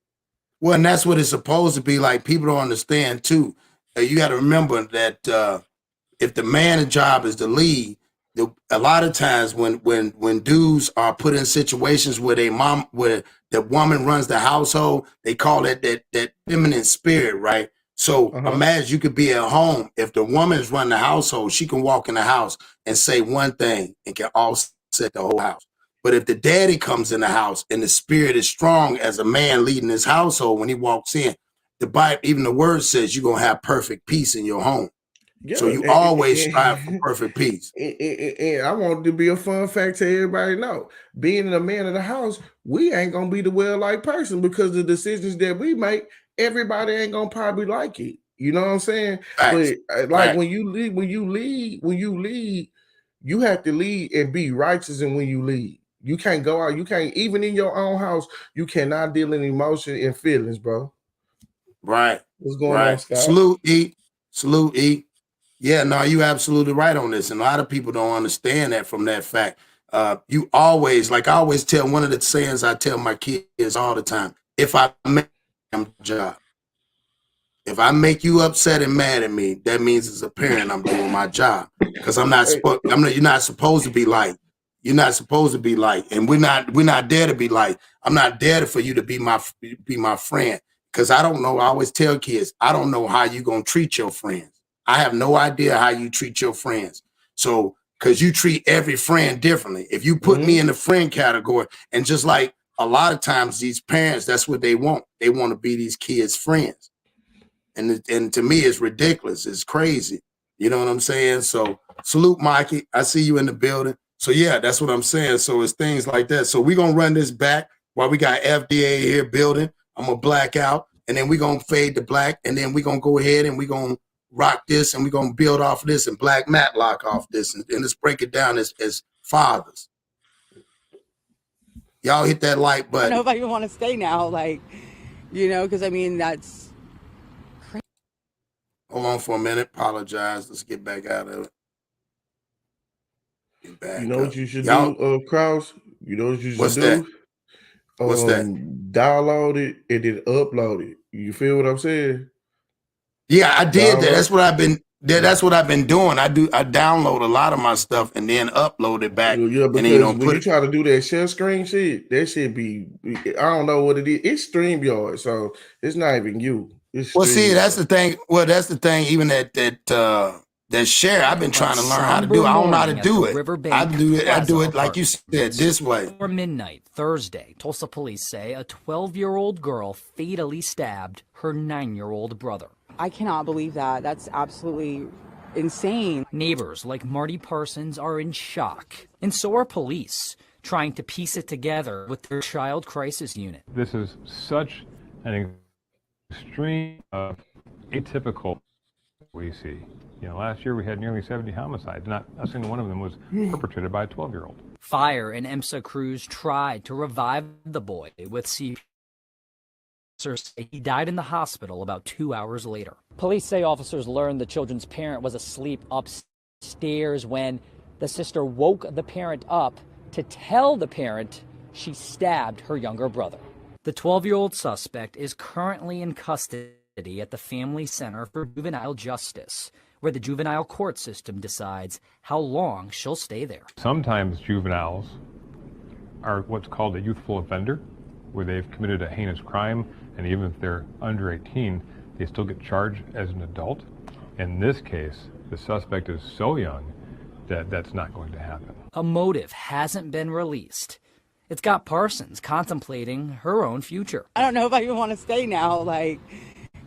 Well, and that's what it's supposed to be like. People don't understand too. You got to remember that if the man's job is to lead, a lot of times when dudes are put in situations where where the woman runs the household, they call it that feminine spirit, right? So imagine you could be at home. If the woman's running the household, she can walk in the house and say one thing and can offset the whole house. But if the daddy comes in the house and the spirit is strong as a man leading his household, when he walks in, the Bible, even the word says you're going to have perfect peace in your home.
Yeah,
so you always strive for perfect peace.
And I want it to be a fun fact to everybody know. Being a man of the house, we ain't going to be the well-liked person because the decisions that we make, everybody ain't going to probably like it. You know what I'm saying?
Facts.
But like when you lead, you have to lead and be righteous. And when you lead, you can't go out. You can't, even in your own house, you cannot deal in emotion and feelings, bro.
Right.
What's going on, Scott?
Salute, E. Salute, E. Yeah, no, you absolutely right on this. And a lot of people don't understand that from that fact. You always, like I always tell, one of the sayings I tell my kids all the time, if I make a job, if I make you upset and mad at me, that means as a parent, I'm doing my job. Because you're not supposed to be like. You're not supposed to be like, and we're not there to be like. I'm not there for you to be my friend. Because I don't know. I always tell kids, I don't know how you're gonna treat your friends. I have no idea how you treat your friends. So, because you treat every friend differently. If you put me in the friend category, and just like a lot of times these parents, that's what they want. They want to be these kids' friends. And to me, it's ridiculous. It's crazy. You know what I'm saying? So salute, Mikey. I see you in the building. So yeah, that's what I'm saying. So it's things like that. So we're gonna run this back while we got FDA here building. I'm gonna black out, and then we're gonna fade to black, and then we're gonna go ahead and we're gonna rock this, and we're gonna build off of this and black Matlock off this, and let's break it down as fathers. Y'all hit that like button.
I don't know if I even want to stay now, like, you know, because I mean that's crazy.
Hold on for a minute. Apologize. Let's get back out of it. Get back
you know
up.
what you should do, Krause? You know what you should
What's
do?
That? What's that?
Download it and then upload it. You feel what I'm saying?
Yeah, I did that. That's what I've been. That's what I've been doing. I download a lot of my stuff and then upload it back.
Yeah, because
and then,
when you try to do that share screen shit, that shit be, I don't know what it is. It's StreamYard, so it's not even you. It's
well, see, that's the thing. Well, that's the thing. Even that share, I've been trying to learn how to do. I don't know how to do it. I do it like you said, this way.
Before midnight Thursday, Tulsa police say a 12-year-old girl fatally stabbed her 9-year-old brother.
I cannot believe that. That's absolutely insane.
Neighbors like Marty Parsons are in shock, and so are police, trying to piece it together with their child crisis unit.
This is such an extreme atypical we see. You know, last year we had nearly 70 homicides. Not a single one of them was perpetrated by a 12-year-old.
Fire and EMSA crews tried to revive the boy with CPR. He died in the hospital about 2 hours later. Police say officers learned the children's parent was asleep upstairs when the sister woke the parent up to tell the parent she stabbed her younger brother. The 12-year-old suspect is currently in custody at the Family Center for Juvenile Justice, where the juvenile court system decides how long she'll stay there.
Sometimes juveniles are what's called a youthful offender, where they've committed a heinous crime, and even if they're under 18, they still get charged as an adult. In this case, the suspect is so young that that's not going to happen.
A motive hasn't been released. It's got Parsons contemplating her own future.
I don't know if I even want to stay now, like,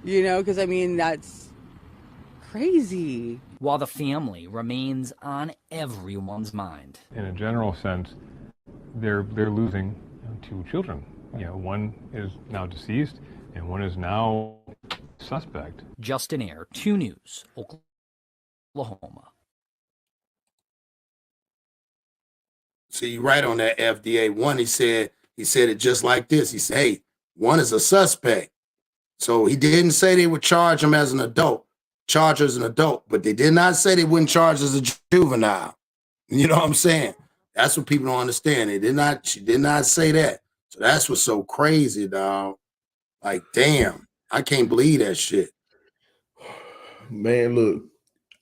you know, because I mean, that's crazy.
While the family remains on everyone's mind.
In a general sense, they're losing two children. You know, one is now deceased and one is now suspect.
Justin Air, 2 News, Oklahoma.
See, you're right on that FDA. One, he said it just like this. He said, hey, one is a suspect. So he didn't say they would charge him as an adult, charge as an adult, but they did not say they wouldn't charge as a juvenile. You know what I'm saying? That's what people don't understand. She did not say that. So that's what's so crazy, dog. Like, damn, I can't believe that shit.
Man, look,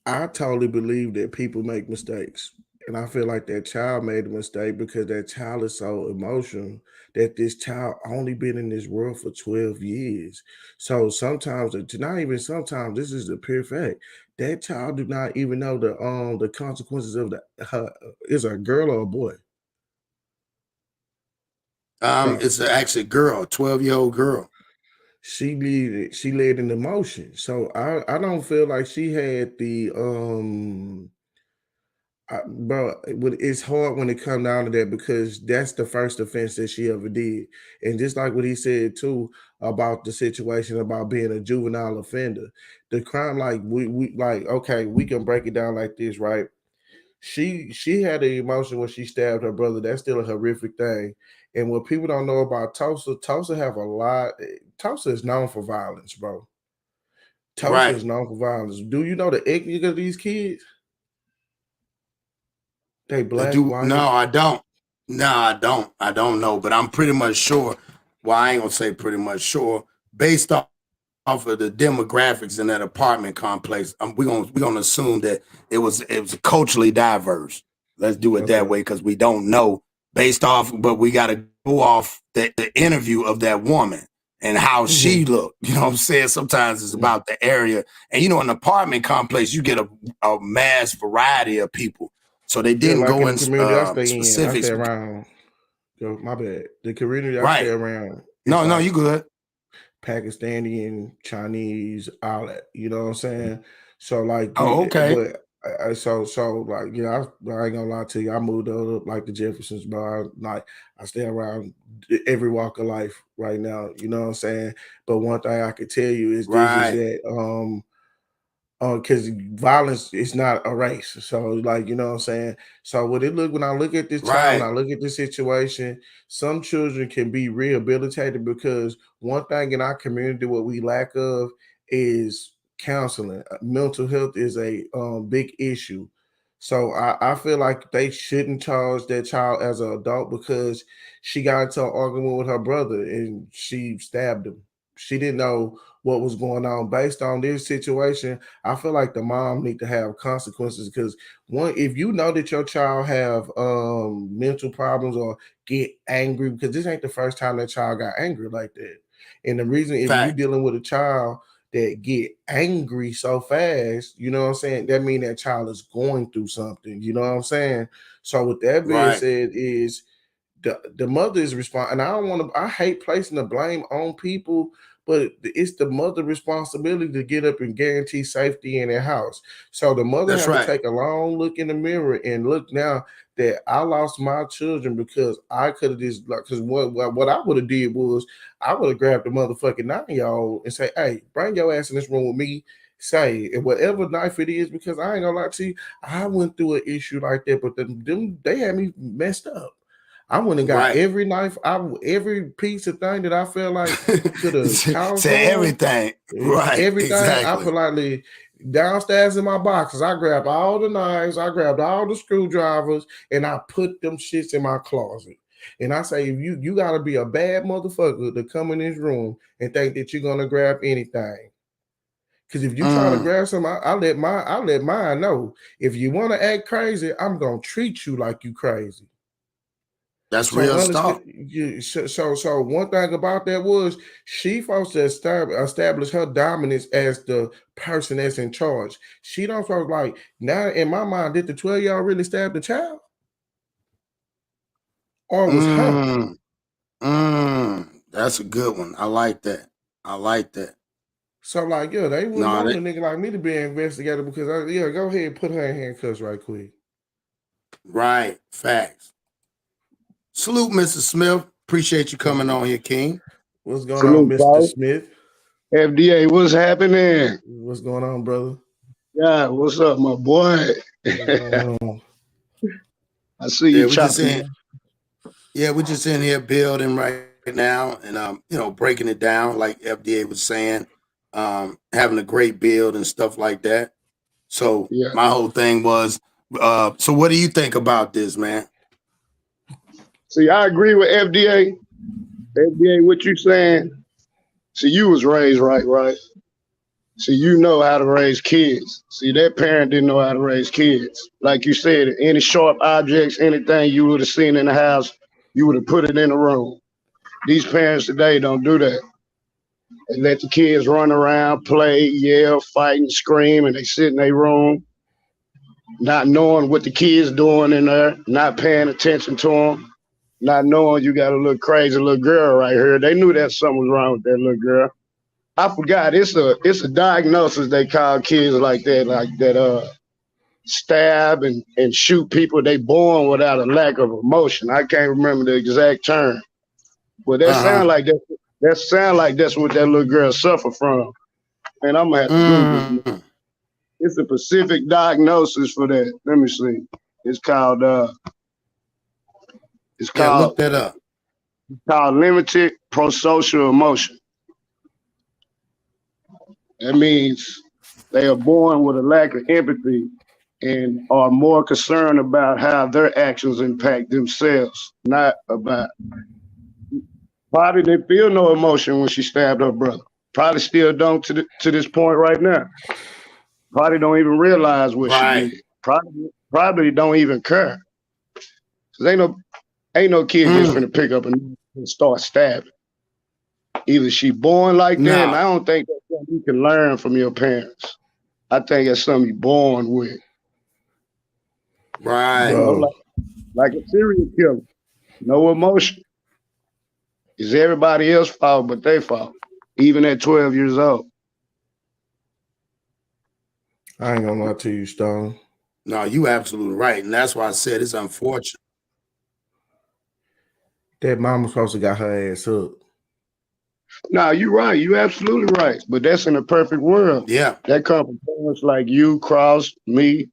I totally believe that people make mistakes. And I feel like that child made a mistake because that child is so emotional that this child only been in this world for 12 years. So sometimes, not even sometimes, this is the pure fact. That child do not even know the consequences of is a girl or a boy.
It's actually a girl, 12-year-old girl.
She led in emotion. So I don't feel like she had the bro, it's hard when it come down to that because that's the first offense that she ever did. And just like what he said too about the situation about being a juvenile offender, the crime, like we like, okay, we can break it down like this, right? She had an emotion when she stabbed her brother. That's still a horrific thing. And what people don't know about Tulsa, Tulsa have a lot. Tulsa is known for violence, bro. Tulsa
Right.
is known for violence. Do you know the ethnic of these kids? They black, white.
No, I don't. No, I don't. I don't know, but I'm pretty much sure. Well, I ain't gonna say pretty much sure. Based off of the demographics in that apartment complex, we're gonna assume that it was culturally diverse. Let's do it that way because we don't know based off, but we got to go off the interview of that woman and how she looked. You know what I'm saying? Sometimes it's about the area, and in an apartment complex, you get a mass variety of people. So they didn't
like
go
in the community I stay
specifics.
I stay around. Yo, my bad. The community I stay
Right.
around.
No, you good.
Pakistani and Chinese, all that. You know what I'm saying? So like,
Oh, okay.
but so like, I ain't gonna lie to you. I moved up like the Jeffersons, bro. I stay around every walk of life right now. You know what I'm saying? But one thing I could tell you is this is that because violence is not a race. So, like, you know what I'm saying? So when I look at this child, when I look at this situation, some children can be rehabilitated because one thing in our community, what we lack of is counseling. Mental health is a big issue. So I feel like they shouldn't charge that child as an adult because she got into an argument with her brother and she stabbed him. She didn't know what was going on. Based on this situation, I feel like the mom need to have consequences because if you know that your child have mental problems or get angry, because this ain't the first time that child got angry like that. And the reason if you're dealing with a child that get angry so fast, you know what I'm saying? That means that child is going through something, you know what I'm saying? So with that being said, is the mother is responsible, and I hate placing the blame on people, but it's the mother responsibility to get up and guarantee safety in their house. So the mother have to take a long look in the mirror and look now that I lost my children because I could have just because what I would have did was I would have grabbed the motherfucking 9-year-old and say, hey, bring your ass in this room with me. Say and whatever knife it is, because I ain't gonna lie to you, I went through an issue like that, but them they had me messed up. I went and got every knife, every piece of thing that I felt like could have caused
everything. Right.
Everything.
Exactly.
I politely downstairs in my boxes. I grabbed all the knives, I grabbed all the screwdrivers, and I put them shits in my closet. And I say, if you gotta be a bad motherfucker to come in this room and think that you're gonna grab anything. Because if you try to grab something, I let mine know. If you want to act crazy, I'm gonna treat you like you crazy.
That's real stuff.
So one thing about that was she supposed to establish her dominance as the person that's in charge. She don't feel like now in my mind, did the 12-year-old really stab the child? Or was her?
That's a good one. I like that.
So like, yeah, they wouldn't want a nigga like me to be an investigator because go ahead and put her in handcuffs right quick.
Right. Facts. Salute, Mr. Smith. Appreciate you coming on here, King.
What's going on, Mr. Smith?
FDA, what's happening?
What's going on, brother?
Yeah, what's up, my boy? I see you chopping.
We're just in here building right now and breaking it down like FDA was saying, having a great build and stuff like that. So my whole thing was, so what do you think about this, man?
See, I agree with FDA. FDA, what you saying? See, you was raised right? See, you know how to raise kids. See, that parent didn't know how to raise kids. Like you said, any sharp objects, anything you would have seen in the house, you would have put it in the room. These parents today don't do that. They let the kids run around, play, yell, fight, and scream, and they sit in their room, not knowing what the kids doing in there, not paying attention to them, not knowing you got a little crazy little girl right here. They knew that something was wrong with that little girl. I forgot. It's a diagnosis they call kids like that, stab and shoot people. They born without a lack of emotion. I can't remember the exact term, but that sound like that. That sound like that's what that little girl suffer from. And I'm gonna have to Google it. It's a specific diagnosis for that. Let me see. It's called
look that up.
It's called limited prosocial emotion. That means they are born with a lack of empathy and are more concerned about how their actions impact themselves, not about. Probably didn't feel no emotion when she stabbed her brother. Probably still don't to this point right now. Probably don't even realize what she did. Probably don't even care. Cause ain't no kid just finna pick up and start stabbing. Either she born like that, and I don't think that's something you can learn from your parents. I think that's something you're born with.
Right.
You know, like a serial killer. No emotion. It's everybody else's fault but their fault, even at 12 years old.
I ain't gonna lie to you, Stone.
No, you absolutely right. And that's why I said it's unfortunate.
That mama supposed to got her ass up.
No, you're right. You're absolutely right. But that's in a perfect world.
Yeah.
That comes from parents like you, Cross, me.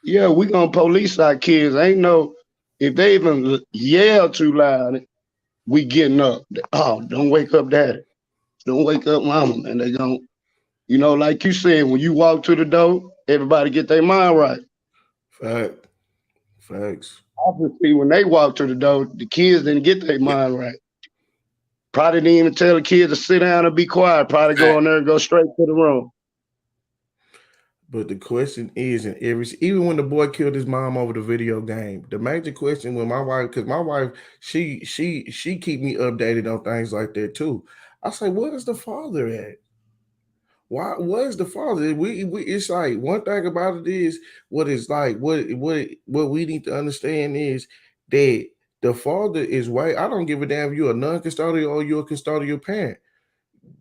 Yeah, we gonna police our kids. Ain't no, if they even yell too loud, we getting up. Oh, don't wake up daddy. Don't wake up mama, man. They gonna, you know, like you said, when you walk to the door, everybody get their mind right.
Facts.
Obviously, when they walk to the door, the kids didn't get their mind right. Probably didn't even tell the kids to sit down and be quiet. Probably go in there and go straight to the room.
But the question is, even when the boy killed his mom over the video game, the major question when my wife, because my wife, she keep me updated on things like that too. I say, what is the father at? Why? What is the father? We it's like one thing about it is what we need to understand is that the father is white. I don't give a damn if you're a non-custodial or you're a custodial parent.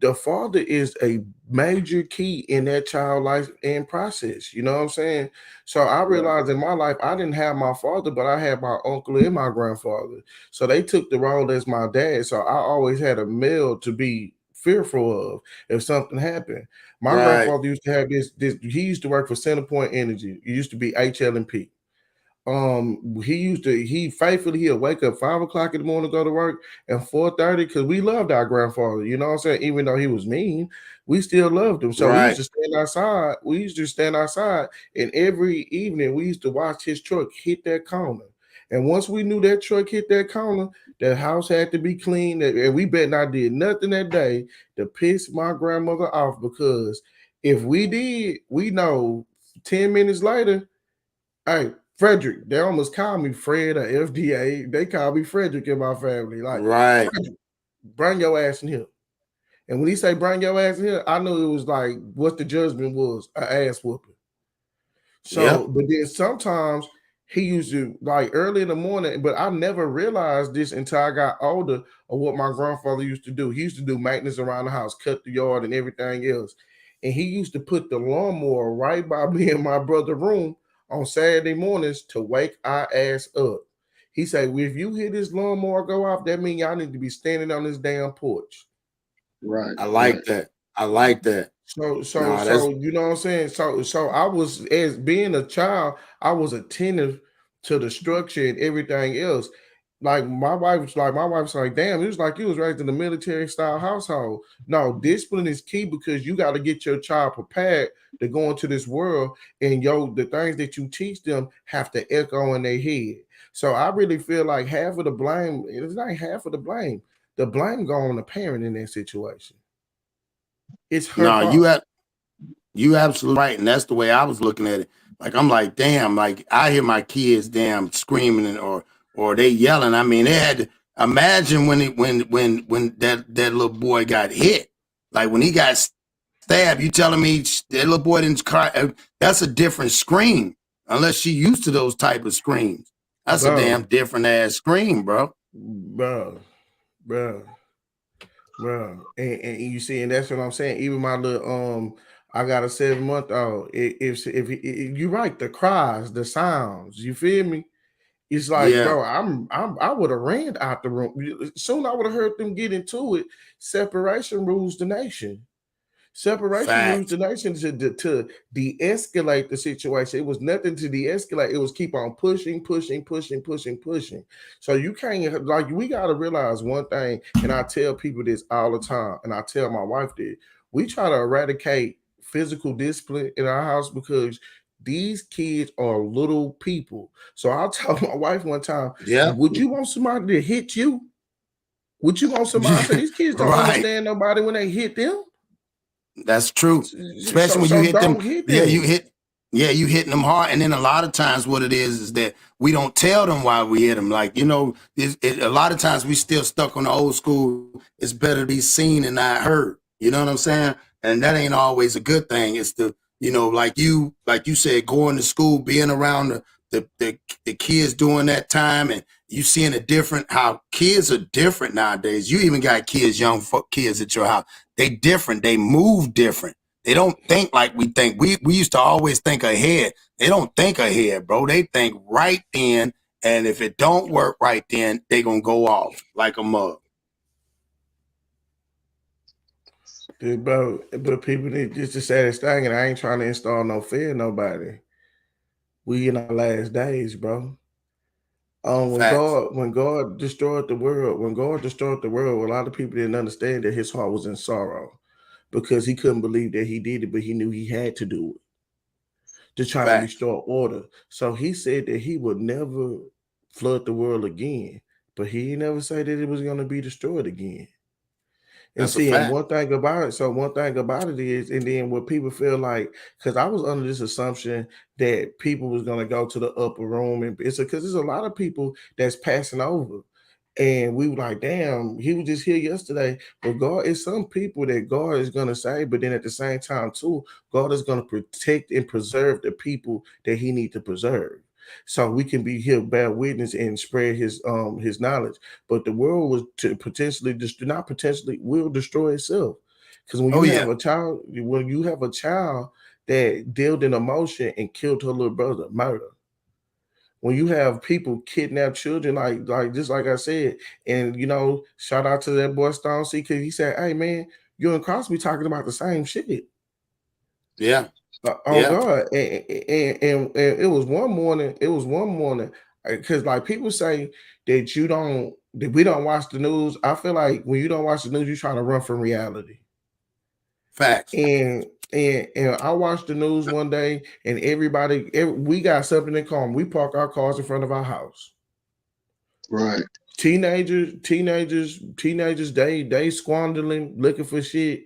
The father is a major key in that child life and process. You know what I'm saying? So I realized in my life, I didn't have my father, but I had my uncle and my grandfather. So they took the role as my dad. So I always had a male to be fearful of if something happened. My grandfather used to have this. He used to work for Centerpoint Energy. It used to be HL&P. He faithfully, he'll wake up 5 o'clock in the morning, go to work, and 4:30, because we loved our grandfather, you know what I'm saying? Even though he was mean, we still loved him. So we used to stand outside. We used to stand outside, and every evening we used to watch his truck hit that corner. And once we knew that truck hit that corner, the house had to be cleaned, and we bet not did nothing that day to piss my grandmother off, because if we did, we know 10 minutes later, hey, Frederick, they almost call me Fred or FDA. They call me Frederick in my family. Like, Frederick, bring your ass in here. And when he say bring your ass in here, I knew it was like what the judgment was, an ass whooping. So, but then sometimes he used to, like early in the morning, but I never realized this until I got older of what my grandfather used to do. He used to do maintenance around the house, cut the yard and everything else. And he used to put the lawnmower right by me and my brother's room on Saturday mornings to wake our ass up. He said, well, if you hear this lawnmower go off, that means y'all need to be standing on this damn porch.
Right.
I like that. I like that.
So you know what I'm saying? So I was, as being a child, I was attentive to the structure and everything else. Like my wife's like, damn, it was like you was raised in a military style household. No, discipline is key, because you got to get your child prepared to go into this world, and the things that you teach them have to echo in their head. So I really feel like half of the blame, it's not half of the blame. The blame go on the parent in that situation. It's her fault.
You absolutely right, and that's the way I was looking at it. Like I'm like, damn, like I hear my kids damn screaming or they yelling. I mean, they had to imagine when that little boy got hit. Like when he got stabbed, you telling me that little boy didn't cry? That's a different scream. Unless she used to those type of screams. That's a damn
bro,
different ass scream, bro.
bro, bro, bro. And you see, and that's what I'm saying. Even my little I got a 7-month-old. If you're right, the cries, the sounds, you feel me? It's like,
Yeah,
bro, I would have ran out the room. Soon I would have heard them get into it. Separation rules the nation. Separation rules
facts.
the nation to de-escalate the situation. It was nothing to de-escalate. It was keep on pushing, pushing, pushing, pushing, pushing. So you can't, like, we got to realize one thing, and I tell people this all the time, and I tell my wife this. We try to eradicate physical discipline in our house because these kids are little people. So I told my wife one time,
Yeah.
would you want somebody to hit you? Would you want somebody? I said, these kids don't
Right.
understand nobody when they hit them.
That's true. Especially
So
when you
so
hit them.
don't hit
Yeah, you
them.
hit. Yeah, you hitting them hard, and then a lot of times what it is that we don't tell them why we hit them. Like a lot of times we still stuck on the old school. It's better to be seen and not heard. You know what I'm saying? And that ain't always a good thing. It's like you said, going to school, being around the kids during that time, and you seeing how kids are different nowadays. You even got kids, kids at your house. They different. They move different. They don't think like we think. We used to always think ahead. They don't think ahead, bro. They think right then, and if it don't work right then, they gonna go off like a mug.
Dude, bro, but people need just the saddest thing, and I ain't trying to install no fear in nobody. We in our last days, bro.
Facts.
When God destroyed the world, a lot of people didn't understand that his heart was in sorrow because he couldn't believe that he did it, but he knew he had to do it to try to
Facts.
restore order. So he said that he would never flood the world again, but he never said that it was going to be destroyed again. And
That's a
see, and
fact.
one thing about it, is, and then what people feel like, because I was under this assumption that people was gonna go to the upper room, and it's because there's a lot of people that's passing over, and we were like, damn, he was just here yesterday. But God is some people that God is gonna save, but then at the same time too, God is gonna protect and preserve the people that He need to preserve. So we can be here, bear witness, and spread his knowledge. But the world was to potentially just not potentially will destroy itself. Because
Oh yeah.
when you have a child that dealt in emotion and killed her little brother, murder. When you have people kidnap children, like just like I said, and shout out to that boy Stone C, because he said, "Hey man, you and Crosby talking about the same shit."
Yeah.
Oh
Yeah.
God, and it was one morning. Because like people say that we don't watch the news. I feel like when you don't watch the news, you're trying to run from reality.
Facts.
And I watched the news one day, and we got something in common. We park our cars in front of our house.
Right.
Teenagers. They squandering, looking for shit.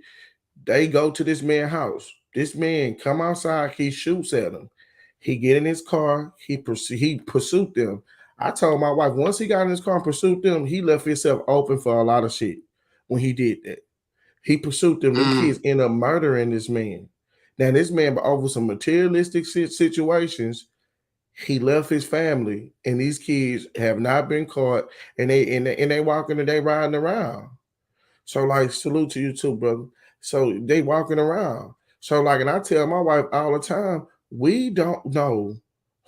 They go to this man's house. This man come outside. He shoots at them. He get in his car. He pursued them. I told my wife once he got in his car and pursued them, he left himself open for a lot of shit. When he did that, he pursued them. Them
Mm.
kids end up murdering this man. Now this man, over some materialistic situations, he left his family, and these kids have not been caught, and they walking and they riding around. So like salute to you too, brother. So they walking around. So like, and I tell my wife all the time, we don't know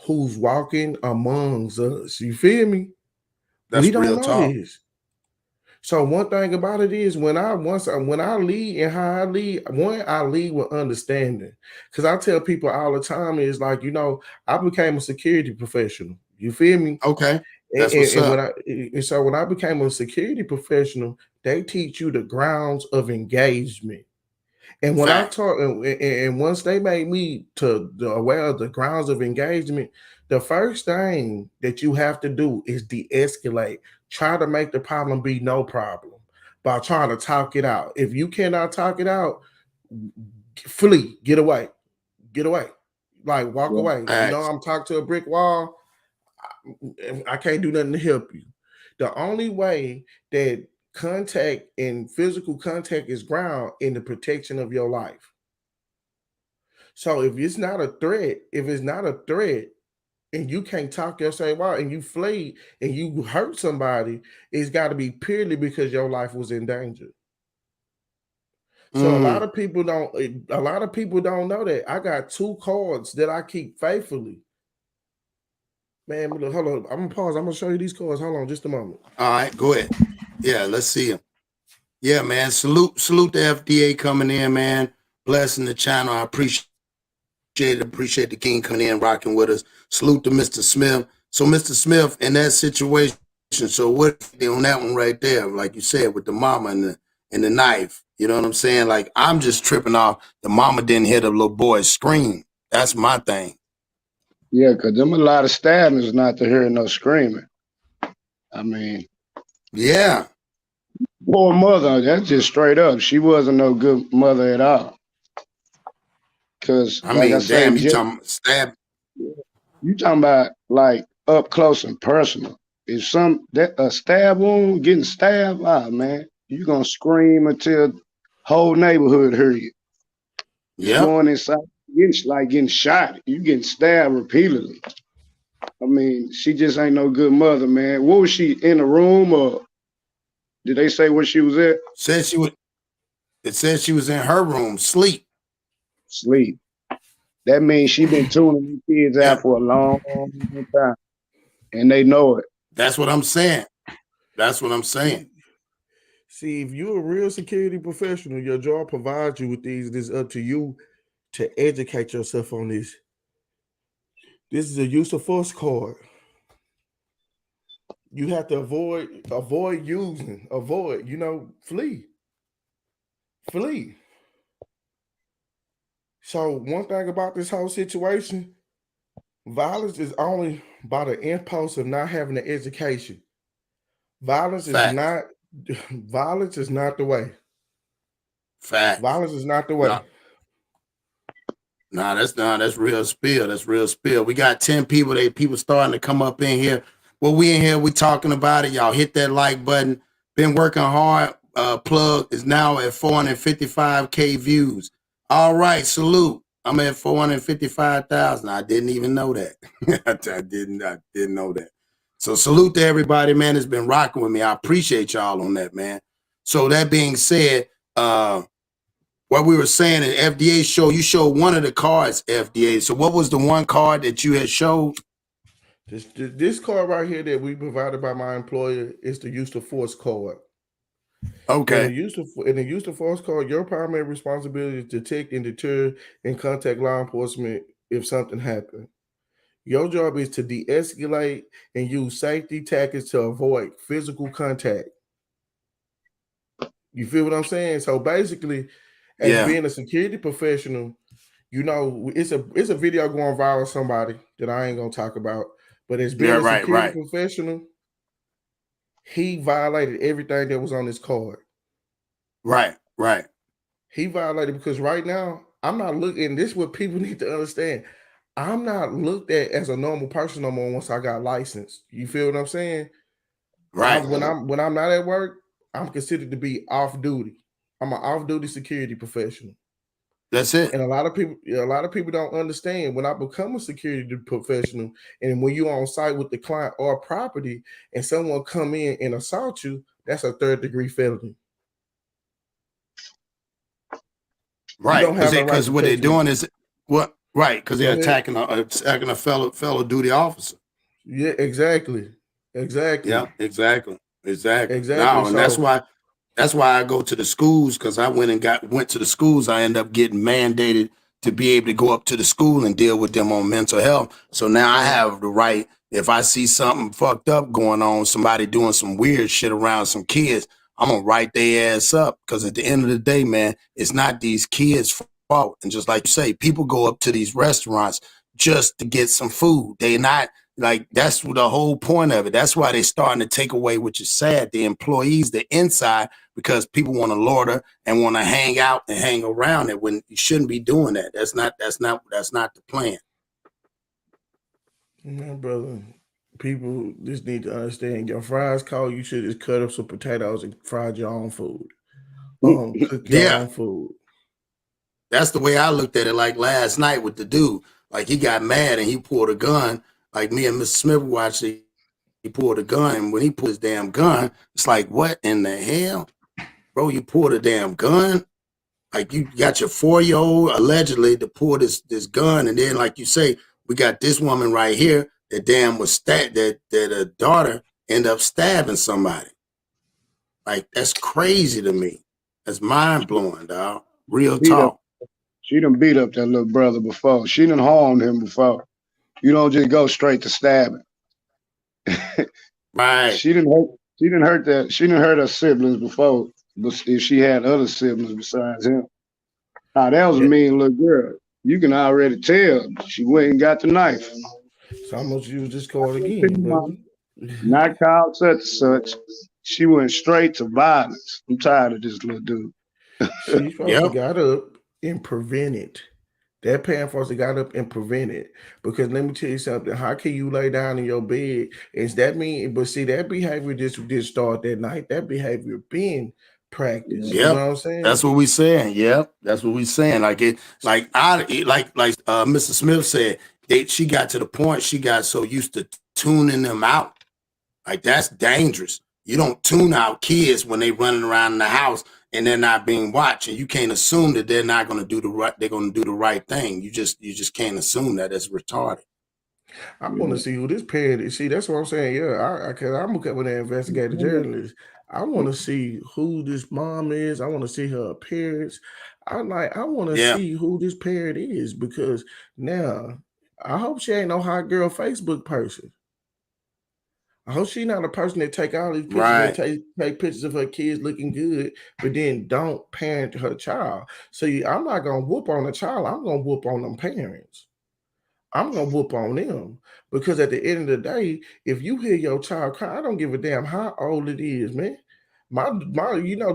who's walking amongst us. You feel me? We
That's
don't
real
know
talk.
this. So one thing about it is when I lead and how I lead, I lead with understanding. Because I tell people all the time is like, I became a security professional. You feel me?
Okay.
And,
That's what's
and when
up.
I became a security professional, they teach you the grounds of engagement. And when I
Facts.
taught, and once they made me aware of the grounds of engagement, the first thing that you have to do is de-escalate. Try to make the problem be no problem by trying to talk it out. If you cannot talk it out, flee, get away, like walk
Yeah.
away. You know, I'm talking to a brick wall. I can't do nothing to help you. The only way that contact and physical contact is ground in the protection of your life. So if it's not a threat, and you can't talk yourself out and you flee and you hurt somebody, it's got to be purely because your life was in danger. So a lot of people don't know that. I got 2 cards that I keep faithfully. Man, hold on. I'm gonna pause. I'm gonna show you these cards. Hold on just a moment.
All right, go ahead. Yeah, let's see them. Yeah, man. Salute the FDA coming in, man. Blessing the channel. I appreciate the king coming in, rocking with us. Salute to Mr. Smith. So, Mr. Smith, in that situation, so what on that one right there, like you said, with the mama and the knife, you know what I'm saying? Like, I'm just tripping off. The mama didn't hear the little boy scream. That's my thing.
Yeah, because them a lot of stabbings not to hear no screaming. I mean,
yeah.
Poor mother, that's just straight up. She wasn't no good mother at all. Because, like I say,
damn, you talking stab?
You talking about like up close and personal. If a stab wound, getting stabbed, man, you gonna scream until whole neighborhood hear you.
Yeah.
Going inside, it's like getting shot. You getting stabbed repeatedly. I mean, she just ain't no good mother, man. What was she in the room, or did they say where she was at?
It said she was in her room, sleep.
That means she been tuning these kids out for a long time, and they know it.
That's what I'm saying.
See, if you're a real security professional, your job provides you with these. It's up to you to educate yourself on this. This is a use of force card. You have to avoid using, flee. So one thing about this whole situation, violence is only by the impulse of not having the education. Violence is not the way.
Fact.
Violence is not the way.
That's real spill. That's real spill. We got 10 people. People starting to come up in here. Well, we in here, we talking about it. Y'all hit that like button. Been working hard. Plug is now at 455K views. All right, salute. I'm at 455,000. I didn't even know that. I didn't know that. So salute to everybody, man, that's been rocking with me. I appreciate y'all on that, man. So that being said, what we were saying at FDA show, you showed one of the cards, FDA. So what was the one card that you had showed?
This card right here that we provided by my employer is the use of force card.
Okay.
In the use of force card, your primary responsibility is to detect and deter and contact law enforcement if something happened. Your job is to de-escalate and use safety tactics to avoid physical contact. You feel what I'm saying? So basically, as being a security professional, it's a video going viral with somebody that I ain't gonna talk about, but as being a security professional, he violated everything that was on this card.
Right.
He violated because right now, I'm not looking, this is what people need to understand. I'm not looked at as a normal person no more once I got licensed. You feel what I'm saying?
Right.
When I'm not at work, I'm considered to be off duty. I'm an off-duty security professional.
That's it.
And a lot of people don't understand when I become a security professional, and when you're on site with the client or property, and someone come in and assault you, that's a 3rd-degree felony.
Right, because what they're doing is right, because they're attacking a fellow duty officer.
Yeah, exactly.
Yeah, exactly. No, and that's why I go to the schools, because I went to the schools. I end up getting mandated to be able to go up to the school and deal with them on mental health. So now I have the right, if I see something fucked up going on, somebody doing some weird shit around some kids, I'm gonna write their ass up, because at the end of the day, man, it's not these kids' fault. And just like you say, people go up to these restaurants just to get some food. They're not Like that's the whole point of it. That's why they're starting to take away, which is sad, the employees, the inside, because people want to loiter and want to hang out and hang around it when you shouldn't be doing that. That's not the plan.
Yeah, brother. People just need to understand your fries cold. You should just cut up some potatoes and fry your own food. Cook your own food.
That's the way I looked at it. Like last night with the dude, like he got mad and he pulled a gun. Like me and Mr. Smith watched it. He pulled a gun, and when he pulled his damn gun, it's like, what in the hell, bro? You pulled a damn gun. Like you got your 4-year-old allegedly to pull this gun, and then like you say, we got this woman right here that damn was that a daughter ended up stabbing somebody. Like that's crazy to me. That's mind blowing, dog. Real talk.
She done beat up that little brother before. She done harmed him before. You don't just go straight to stabbing.
Right.
She didn't hurt her siblings before, but if she had other siblings besides him. That was a mean little girl. You can already tell she went and got the knife.
So I'm gonna use this card again, brother.
Not called such and such. She went straight to violence. I'm tired of this little dude.
She's supposed to got up and prevent it. That parent supposed to got up and prevent it. Because let me tell you something. How can you lay down in your bed? Is that mean? But see, that behavior just start that night. That behavior being practiced. You know what I'm saying?
That's what we saying. Yeah, that's what we saying. Like Mr. Smith said, she got to the point she got so used to tuning them out. Like that's dangerous. You don't tune out kids when they running around in the house and they're not being watched, and you can't assume that they're not going to do the right. They're going to do the right thing. You just can't assume that. It's retarded.
I want to see who this parent is. See, that's what I'm saying. Yeah, because I'm gonna come with an investigative journalist. I want to see who this mom is. I want to see her appearance. I want to see who this parent is, because now I hope she ain't no hot girl Facebook person. I hope she's not a person that take all these pictures and take pictures of her kids looking good, but then don't parent her child. So I'm not gonna whoop on the child. I'm gonna whoop on them parents. I'm gonna whoop on them, because at the end of the day, if you hear your child cry, I don't give a damn how old it is, man. My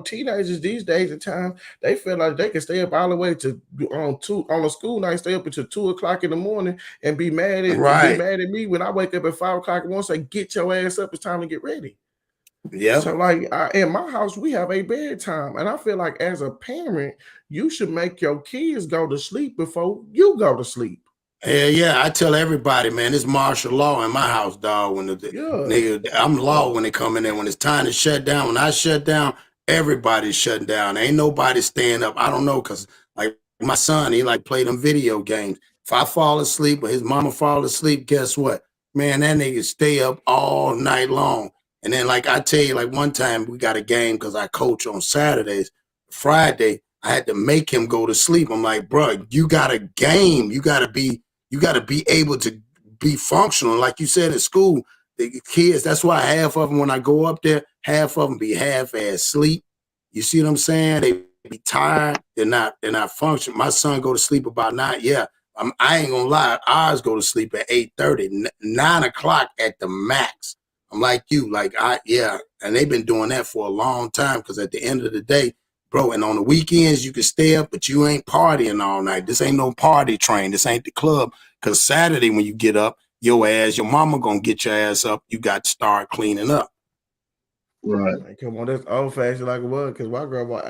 teenagers these days at time, they feel like they can stay up all the way to on a school night, stay up until 2:00 in the morning and be mad at me when I wake up at 5:00 and say, get your ass up, it's time to get ready. Yeah. So like in my house, we have a bedtime, and I feel like as a parent, you should make your kids go to sleep before you go to sleep.
Yeah, I tell everybody, man, it's martial law in my house, dog. When nigga, I'm law when they come in there. When it's time to shut down, when I shut down, everybody's shutting down. Ain't nobody staying up. I don't know, because like my son, he like play them video games. If I fall asleep or his mama fall asleep, guess what? Man, that nigga stay up all night long. And then like I tell you, like one time we got a game because I coach on Saturdays. Friday, I had to make him go to sleep. I'm like, bro, you got a game. You got to be able to be functional. Like you said in school, the kids, that's why half of them, when I go up there, half of them be half-ass sleep. You see what I'm saying? They be tired. They're not functioning. My son go to sleep about 9. Yeah, I ain't gonna lie. Ours go to sleep at 8:30, 9 o'clock at the max. I'm like you, and they've been doing that for a long time, because at the end of the day, bro, and on the weekends, you can stay up, but you ain't partying all night. This ain't no party train. This ain't the club. Because Saturday, when you get up, your mama going to get your ass up. You got to start cleaning up.
Right. Come on, that's old-fashioned like it was. Because my grandma,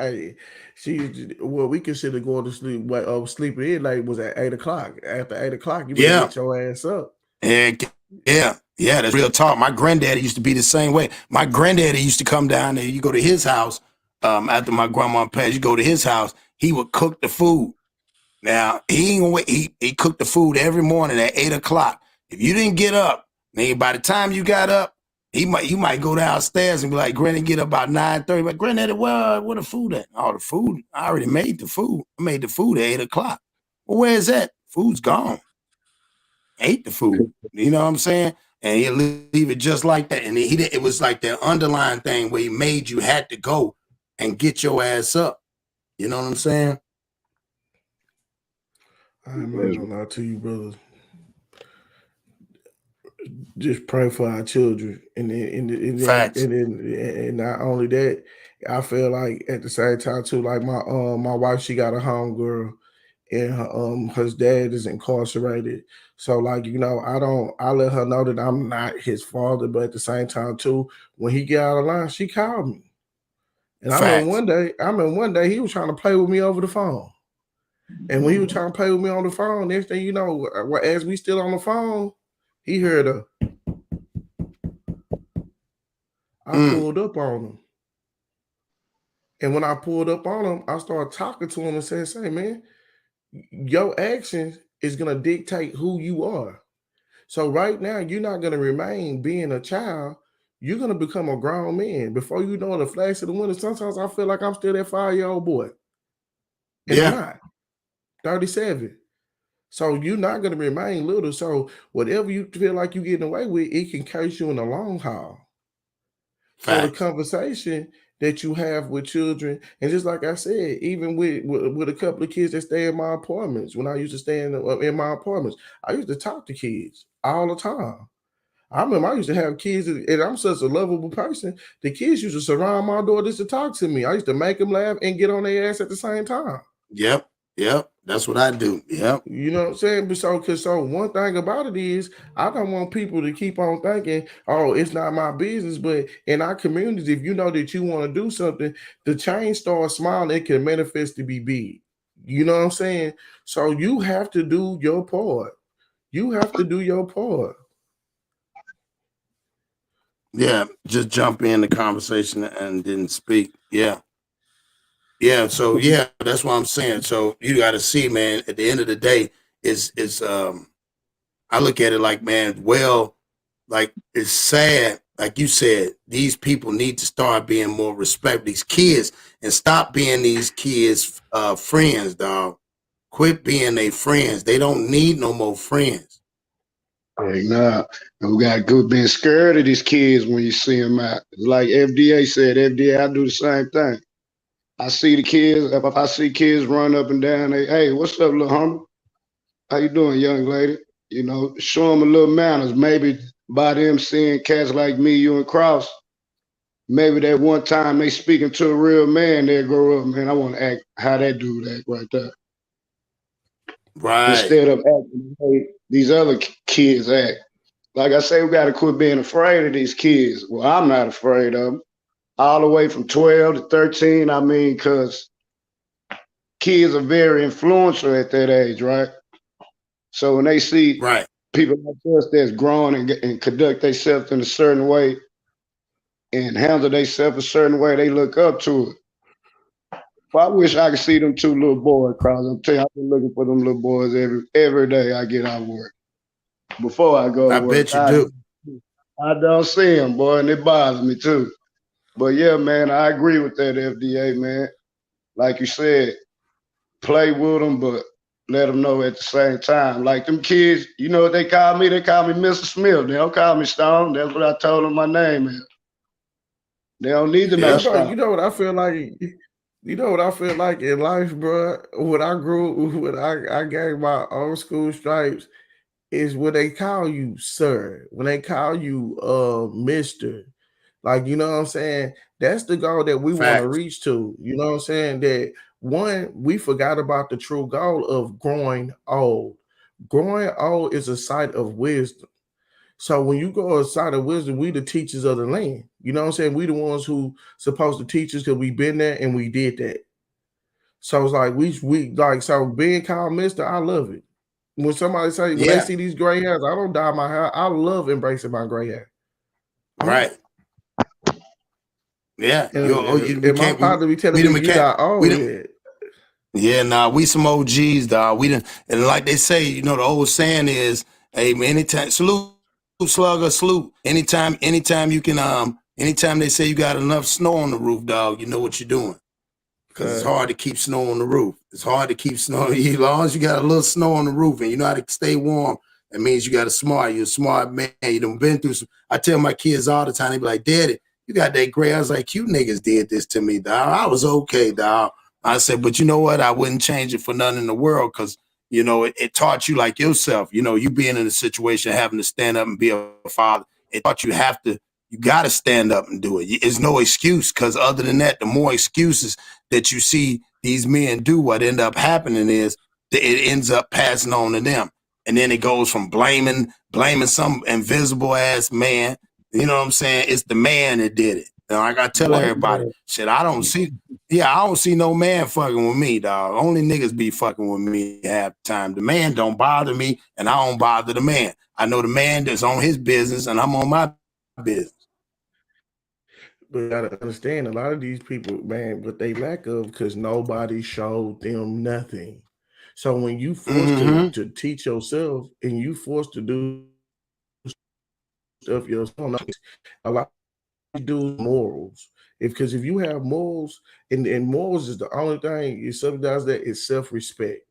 we consider going to sleep, sleeping in late was at 8 o'clock. After 8 o'clock, you better get your ass up.
Yeah, that's real talk. My granddaddy used to be the same way. My granddaddy used to come down there. You go to his house. After my grandma passed, you go to his house, he would cook the food. Now, he ain't gonna wait. He cooked the food every morning at 8 o'clock. If you didn't get up, maybe by the time you got up, you might go downstairs and be like, Granny, get up about 9:30. But Granddaddy, where the food at? Oh, the food, I already made the food. I made the food at 8 o'clock. Well, where's that? Food's gone. Ate the food. You know what I'm saying? And he'll leave it just like that. And it was like that underlying thing where he made you had to go and get your ass up. You know what I'm saying?
I'm not gonna lie to you, brother. just pray for our children,
Facts.
and not only that, I feel like at the same time too, like my wife, she got a homegirl, and her dad is incarcerated. So like, I let her know that I'm not his father, but at the same time too, when he get out of line, she called me. And I remember one day he was trying to play with me over the phone. And when he was trying to play with me on the phone, next thing you know, as we still on the phone, he heard a I pulled up on him. And when I pulled up on him, I started talking to him and saying, "Say, man, your actions is gonna dictate who you are. So right now, you're not gonna remain being a child. You're gonna become a grown man. Before you know, in the flash of the window, sometimes I feel like I'm still that 5-year-old boy. And I'm not 37. So you're not gonna remain little. So whatever you feel like you're getting away with, it can curse you in the long haul. So the conversation that you have with children, and just like I said, even with a couple of kids that stay in my apartments, when I used to stay in my apartments, I used to talk to kids all the time. I remember I used to have kids, and I'm such a lovable person. The kids used to surround my door just to talk to me. I used to make them laugh and get on their ass at the same time.
Yep. That's what I do. Yep.
You know what I'm saying? But so one thing about it is, I don't want people to keep on thinking, oh, it's not my business. But in our communities, if you know that you want to do something, the change starts small and it can manifest to be big. You know what I'm saying? So you have to do your part. You have to do your part.
Yeah, just jump in the conversation and didn't speak. Yeah. So yeah, that's what I'm saying. So you got to see, man, at the end of the day, is I look at it like, man, well, like it's sad, like you said, these people need to start being more respect these kids and stop being these kids friends, dog. Quit being their friends. They don't need no more friends.
Hey, nah, and we got good being scared of these kids when you see them out. Like FDA said, FDA, I do the same thing. I see the kids, if I see kids run up and down, hey, what's up, little homie? How you doing, young lady? You know, show them a little manners. Maybe by them seeing cats like me, you and Cross, maybe that one time they speaking to a real man, they'll grow up, man, I want to act how that dude act right there.
Right.
Instead of acting the way these other kids act. Like I say, we got to quit being afraid of these kids. Well, I'm not afraid of them. All the way from 12 to 13, I mean, because kids are very influential at that age, right? So when they see people like us that's grown and conduct themselves in a certain way and handle themselves a certain way, they look up to it. Well, I wish I could see them two little boys, Cross. I'm telling you, I've been looking for them little boys every day I get out of work. Before I go to work.
Bet you do.
I don't see them, boy, and it bothers me too. But yeah, man, I agree with that, FDA, man. Like you said, play with them, but let them know at the same time. Like them kids, you know what they call me? They call me Mr. Smith. They don't call me Stone. That's what I told them my name is. They don't need to know Stone.
You know what I feel like? You know what I feel like in life, bro? When I gave my old school stripes, is when they call you sir, when they call you Mr. Like, you know what I'm saying? That's the goal that we want to reach to. You know what I'm saying? That one, we forgot about the true goal of growing old. Growing old is a site of wisdom. So when you go a site of wisdom, we the teachers of the land. You know what I'm saying? We the ones who supposed to teach us because we been there and we did that. So it's like we like, so being called Mr., I love it. When somebody say, when they see these gray hairs, I don't dye my hair. I love embracing my gray hair.
Right. Yeah.
And my father be telling me, you got old head.
Yeah, nah, we some OGs, dog. We didn't, and like they say, you know, the old saying is, hey, anytime, salute, slugger, salute. Anytime you can, anytime they say you got enough snow on the roof, dog, you know what you're doing. Because it's hard to keep snow on the roof. It's hard to keep snow. As long as you got a little snow on the roof and you know how to stay warm, that means you got you're a smart man. You done been through some. I tell my kids all the time, they be like, Daddy, you got that gray. I was like, you niggas did this to me, dog. I was okay, dog. I said, but you know what? I wouldn't change it for nothing in the world because You know, it taught you like yourself, you know, you being in a situation, having to stand up and be a father. It taught you got to stand up and do it. It's no excuse, because other than that, the more excuses that you see these men do, what end up happening is that it ends up passing on to them. And then it goes from blaming some invisible ass man. You know what I'm saying? It's the man that did it. And like I tell everybody, shit, I don't see no man fucking with me, dog. Only niggas be fucking with me half the time. The man don't bother me, and I don't bother the man. I know the man that's on his business, and I'm on my business.
But you gotta understand, a lot of these people, man, what they lack of, because nobody showed them nothing. So when you forced to teach yourself, and you forced to do stuff yourself, a lot of do morals. Because if you have morals, and morals is the only thing you subsidize, that is self-respect.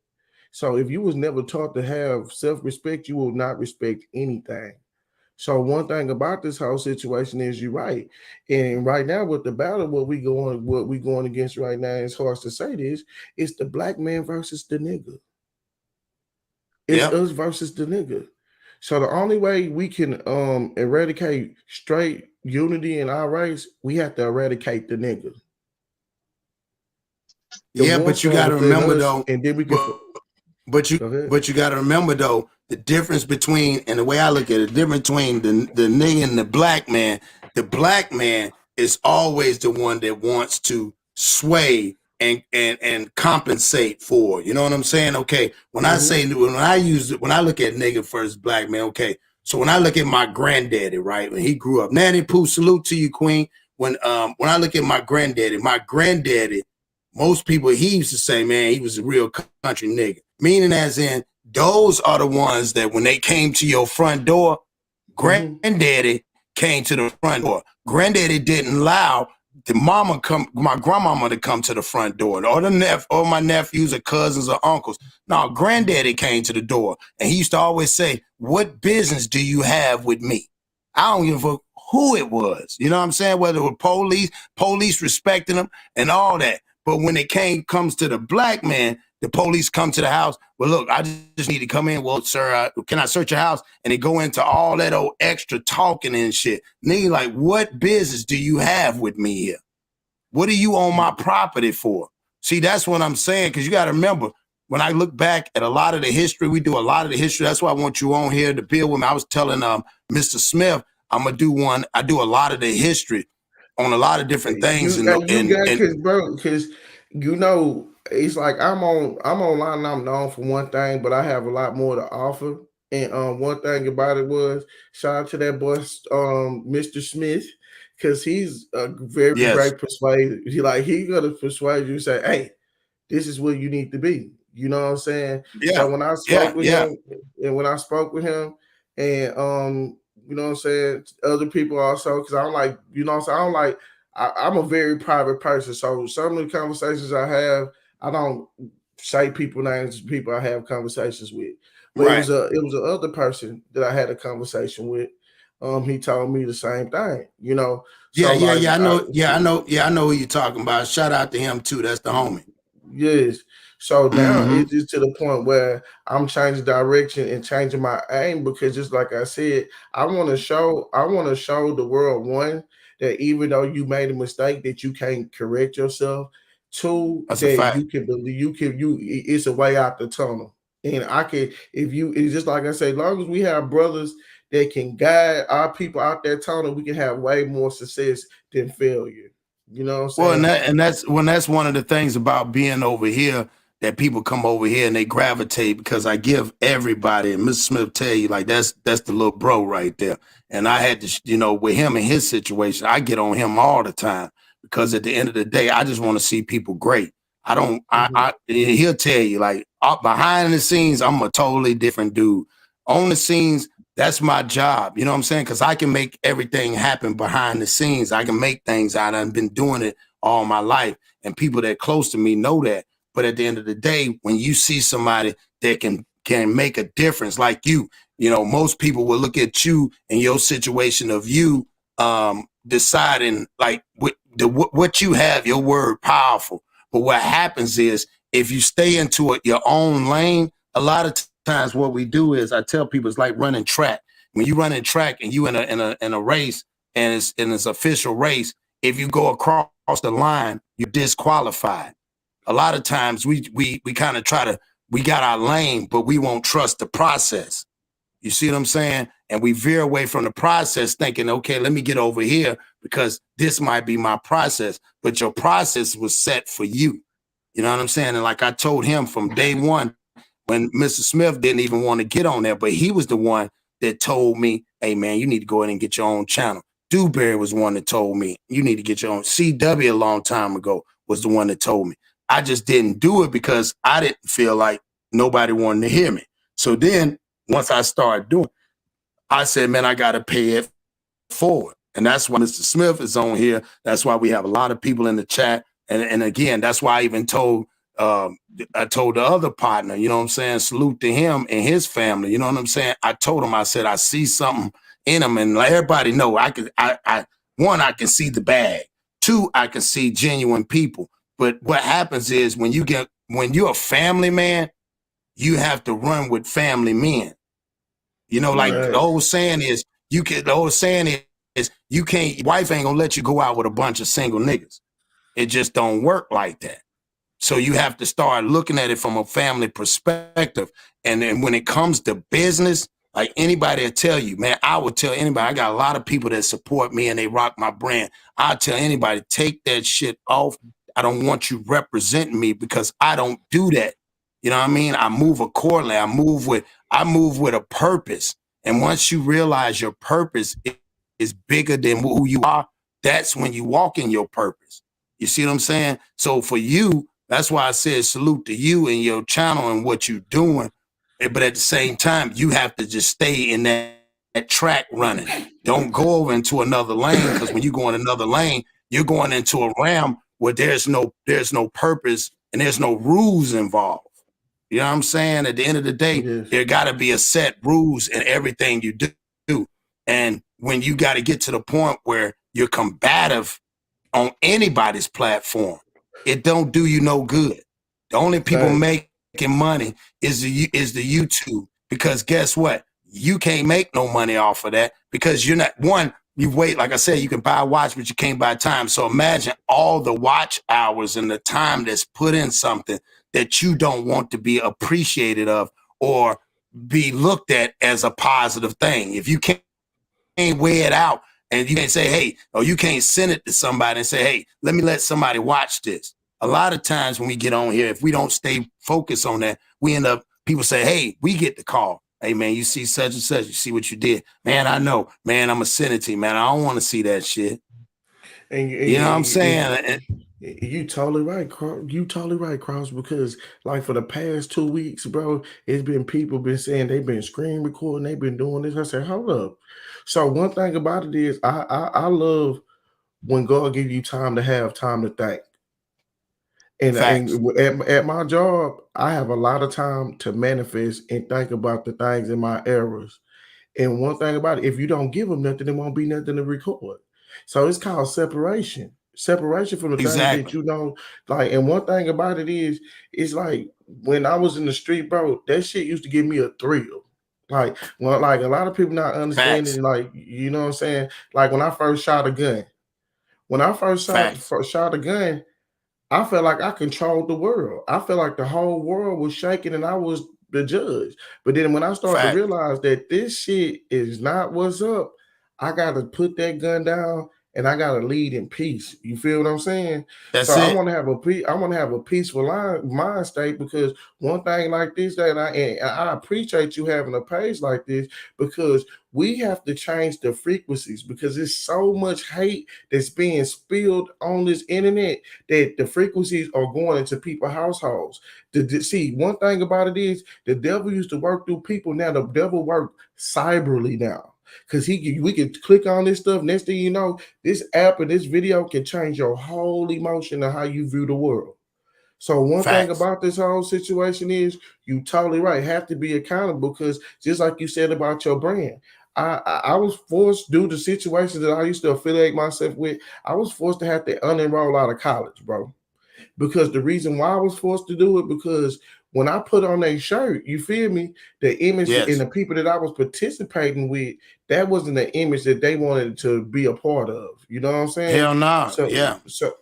So if you was never taught to have self-respect, you will not respect anything. So one thing about this whole situation is, you're right. And right now with the battle, what we going against right now, it's hard to say this, it's the black man versus the nigga. It's us versus the nigga. So the only way we can eradicate straight unity in our race, we have to eradicate the nigga.
But you gotta remember though,
and then we can
but you got to remember though, the difference between, and the way I look at it, the difference between the nigga and the black man is always the one that wants to sway and compensate for. You know what I'm saying? Okay, when I say, when I look at nigga versus black man, okay, so when I look at my granddaddy, right, when he grew up, Nanny Pooh, salute to you, Queen. When I look at my granddaddy, most people, he used to say, man, he was a real country nigga. Meaning as in, those are the ones that when they came to your front door, granddaddy came to the front door. Granddaddy didn't allow my grandmama to come to the front door, or my nephews or cousins or uncles. No, granddaddy came to the door, and he used to always say, what business do you have with me? I don't give a fuck who it was. You know what I'm saying? Whether it was police respecting them and all that. But when it comes to the black man, the police come to the house. Well, look, I just need to come in. Well, sir, can I search your house? And they go into all that old extra talking and shit. Nigga, like, what business do you have with me here? What are you on my property for? See, that's what I'm saying, because you got to remember, when I look back at a lot of the history, we do a lot of the history. That's why I want you on here to build with me. I was telling Mr. Smith, I'm going to do one. I do a lot of the history on a lot of different things.
Because you know, it's like I'm online and I'm known for one thing, but I have a lot more to offer. And one thing about it was, shout out to that boy, Mr. Smith, because he's a very great persuader. He gonna persuade you, say, hey, this is where you need to be. You know what I'm saying? Yeah. So when I spoke with him, and you know what I'm saying, other people also, because I'm like, you know what I'm saying, I'm a very private person. So some of the conversations I have, I don't say people names, people I have conversations with. But it was a other person that I had a conversation with. He told me the same thing, you know. So
I know who you're talking about. Shout out to him too. That's the homie.
Yes. So now it's just to the point where I'm changing direction and changing my aim, because just like I said, I want to show the world, one, that even though you made a mistake, that you can't correct yourself. Two, that you can believe it's a way out the tunnel. And it's just like I say, as long as we have brothers that can guide our people out that tunnel, we can have way more success than failure. You know what I'm saying?
Well, that's one of the things about being over here, that people come over here and they gravitate, because I give everybody, and Mr. Smith tell you, like, that's the little bro right there. And I had to, you know, with him and his situation, I get on him all the time, because at the end of the day, I just want to see people great. He'll tell you, like, behind the scenes, I'm a totally different dude. On the scenes, that's my job. You know what I'm saying? Because I can make everything happen behind the scenes. I can make things out. I've been doing it all my life, and people that are close to me know that. But at the end of the day, when you see somebody that can make a difference, like you know, most people will look at you and your situation of you deciding, like, what you have, your word powerful. But what happens is, if you stay into your own lane, a lot of times what we do is I tell people it's like running track. When you run in track and you in a race and it's official race, if you go across the line, you're disqualified. A lot of times we kind of we got our lane, but we won't trust the process. You see what I'm saying? And we veer away from the process thinking, okay, let me get over here because this might be my process. But your process was set for you. You know what I'm saying? And like I told him from day one, when Mr. Smith didn't even want to get on there, but he was the one that told me, hey, man, you need to go ahead and get your own channel. Dewberry was one that told me, you need to get your own. CW a long time ago was the one that told me. I just didn't do it because I didn't feel like nobody wanted to hear me. So then once I started doing it, I said, man, I got to pay it forward. And that's why Mr. Smith is on here. That's why we have a lot of people in the chat. And again, that's why I even told the other partner, you know what I'm saying? Salute to him and his family. You know what I'm saying? I told him, I said, I see something in him and let everybody know I can see the bag. Two, I can see genuine people. But what happens is when you're a family man, you have to run with family men. You know, like the old saying is, your wife ain't gonna let you go out with a bunch of single niggas. It just don't work like that. So you have to start looking at it from a family perspective. And then when it comes to business, like anybody will tell you, man, I would tell anybody, I got a lot of people that support me and they rock my brand. I'll tell anybody, take that shit off. I don't want you representing me because I don't do that. You know what I mean? I move accordingly. I move with a purpose. And once you realize your purpose is bigger than who you are, that's when you walk in your purpose. You see what I'm saying? So for you, that's why I said salute to you and your channel and what you're doing. But at the same time, you have to just stay in that track running. Don't go over into another lane, because when you go in another lane, you're going into a realm where there's no purpose and there's no rules involved. You know what I'm saying? At the end of the day, there got to be a set rules in everything you do. And when you got to get to the point where you're combative on anybody's platform, it don't do you no good. The only people making money is the YouTube, because guess what? You can't make no money off of that because you're not one. You wait, like I said, you can buy a watch, but you can't buy time. So imagine all the watch hours and the time that's put in something that you don't want to be appreciated of or be looked at as a positive thing. If you can't weigh it out and you can't say, hey, or you can't send it to somebody and say, hey, let somebody watch this. A lot of times when we get on here, if we don't stay focused on that, we end up, people say, hey, we get the call. Hey, man, you see such and such, you see what you did. Man, I know. Man, I'm a send to you, man. I don't want to see that shit. And you know what I'm saying?
You totally right, you totally right, Cross, because like for the past 2 weeks, bro, it's been people been saying they've been screen recording, they've been doing this. I said, hold up. So one thing about it is I love when God give you time to have time to think. And at my job, I have a lot of time to manifest and think about the things in my errors. And one thing about it, if you don't give them nothing, there won't be nothing to record. So it's called separation. Separation from the things that you don't like. And one thing about it is, it's like when I was in the street, bro, that shit used to give me a thrill. Like, well, like a lot of people not understanding, like, you know what I'm saying? Like when I first shot a gun, shot a gun, I felt like I controlled the world. I felt like the whole world was shaking and I was the judge. But then when I started to realize that this shit is not what's up, I got to put that gun down and I got to lead in peace. You feel what I'm saying? I want to have a peaceful mind state, because one thing like this that I appreciate you having a page like this, because we have to change the frequencies, because there's so much hate that's being spilled on this internet that the frequencies are going into people's households. See, one thing about it is the devil used to work through people. Now the devil work cyberly now, because we can click on this stuff. Next thing you know, this app and this video can change your whole emotion of how you view the world. So one thing about this whole situation is, you totally right, have to be accountable, because just like you said about your brand, I was forced, due to situations that I used to affiliate myself with, I was forced to have to unenroll out of college, bro. because the reason why I was forced to do it, because when I put on a shirt, you feel me, the image and the people that I was participating with, that wasn't the image that they wanted to be a part of. You know what I'm saying?
Hell no.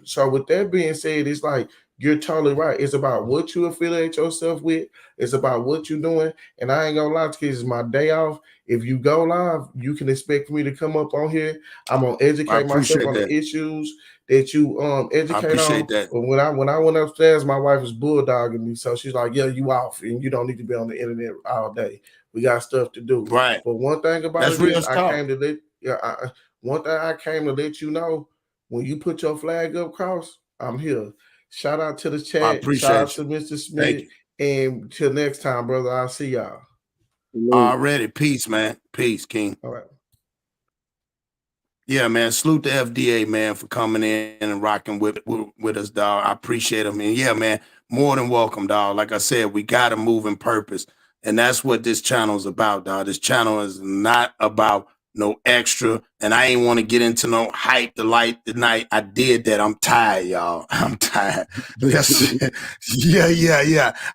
So with that being said, it's like, you're totally right. It's about what you affiliate yourself with. It's about what you're doing. And I ain't gonna lie to you, it's my day off. If you go live, you can expect me to come up on here. I'm gonna educate myself on the issues that you educate on.
That.
But when I went upstairs, my wife was bulldogging me. So she's like, yeah, you off and you don't need to be on the internet all day. We got stuff to do.
Right.
But one thing about
That's
it
real
is
stuff.
one thing I came to let you know, when you put your flag up, Cross, I'm here. Shout out to the chat. Shout out to Mr. Smith. And till next time, brother, I'll see y'all.
Already. Peace, man. Peace, King.
All right.
Yeah, man. Salute the FDA, man, for coming in and rocking with us, dog. I appreciate them. And yeah, man, more than welcome, dog. Like I said, we got to move in purpose. And that's what this channel is about, dog. This channel is not about no extra. And I ain't want to get into no hype the light the night. I did that. I'm tired, y'all. I'm tired. Yeah.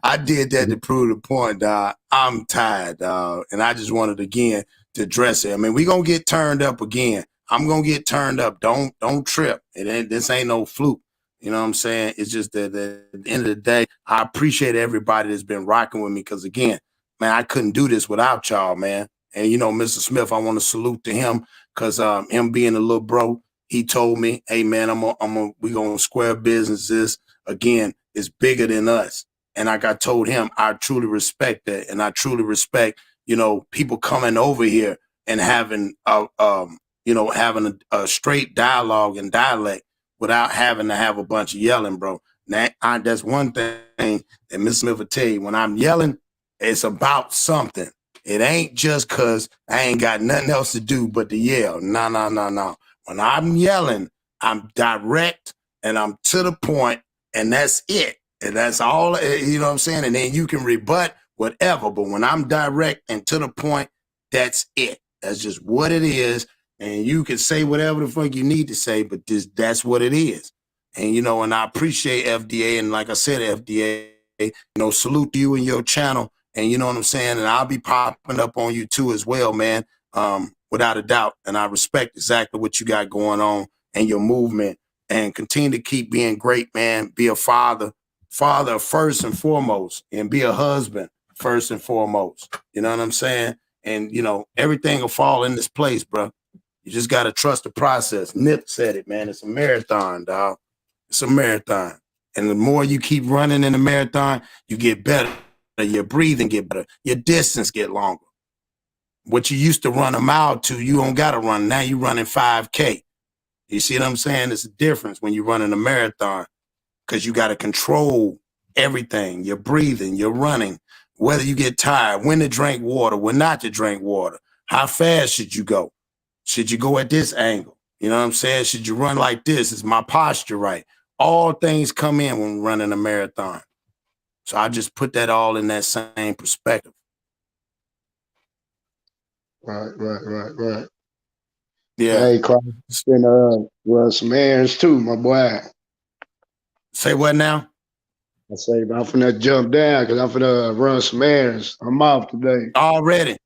I did that to prove the point, dog. I'm tired, dog. And I just wanted, again, to address it. I mean, we going to get turned up again. I'm going to get turned up. Don't trip. This ain't no fluke. You know what I'm saying? It's just that at the end of the day, I appreciate everybody that's been rocking with me. Because again, man, I couldn't do this without y'all, man. And, you know, Mr. Smith, I want to salute to him because him being a little bro, he told me, hey, man, we going to square businesses. Again, it's bigger than us. And like I told him, I truly respect that. And I truly respect, you know, people coming over here and having having a straight dialogue and dialect without having to have a bunch of yelling, bro. That's one thing that Mr. Smith will tell you. When I'm yelling, it's about something. It ain't just because I ain't got nothing else to do but to yell. No. When I'm yelling, I'm direct and I'm to the point, and that's it. And that's all, you know what I'm saying? And then you can rebut whatever. But when I'm direct and to the point, that's it. That's just what it is. And you can say whatever the fuck you need to say, but that's what it is. And, you know, and I appreciate FDA. And like I said, FDA, you know, salute to you and your channel. And you know what I'm saying? And I'll be popping up on you too as well, man, without a doubt. And I respect exactly what you got going on and your movement, and continue to keep being great, man. Be a father first and foremost, and be a husband first and foremost. You know what I'm saying? And, you know, everything will fall in this place, bro. You just got to trust the process. Nip said it, man. It's a marathon, dog. It's a marathon. And the more you keep running in a marathon, you get better. Your breathing get better. Your distance get longer. What you used to run a mile to, you don't got to run. Now you running 5K. You see what I'm saying? It's a difference when you're running a marathon, because you got to control everything. Your breathing, your running, whether you get tired, when to drink water, when not to drink water. How fast should you go? Should you go at this angle? You know what I'm saying? Should you run like this? Is my posture right? All things come in when we're running a marathon. So I just put that all in that same perspective.
Right.
Yeah.
Hey, Cross, been run some errands too, my boy.
Say what now?
I say I'm finna jump down because I'm finna run some errands. I'm off today.
Already.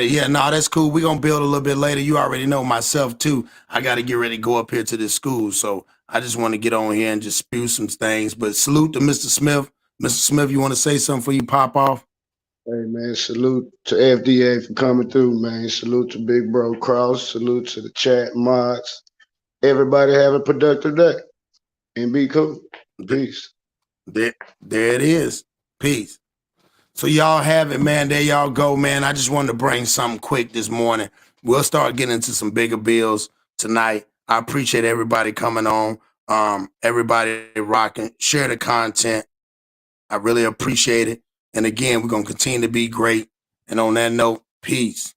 Yeah, no, that's cool. We're going to build a little bit later. You already know myself, too. I got to get ready to go up here to this school. So I just want to get on here and just spew some things. But salute to Mr. Smith. Mr. Smith, you want to say something before you pop off?
Hey, man, salute to FDA for coming through, man. Salute to Big Bro Cross. Salute to the chat mods. Everybody have a productive day. And be cool. Peace.
There it is. Peace. So y'all have it, man. There y'all go, man. I just wanted to bring something quick this morning. We'll start getting into some bigger bills tonight. I appreciate everybody coming on. Everybody rocking. Share the content. I really appreciate it. And again, we're going to continue to be great. And on that note, peace.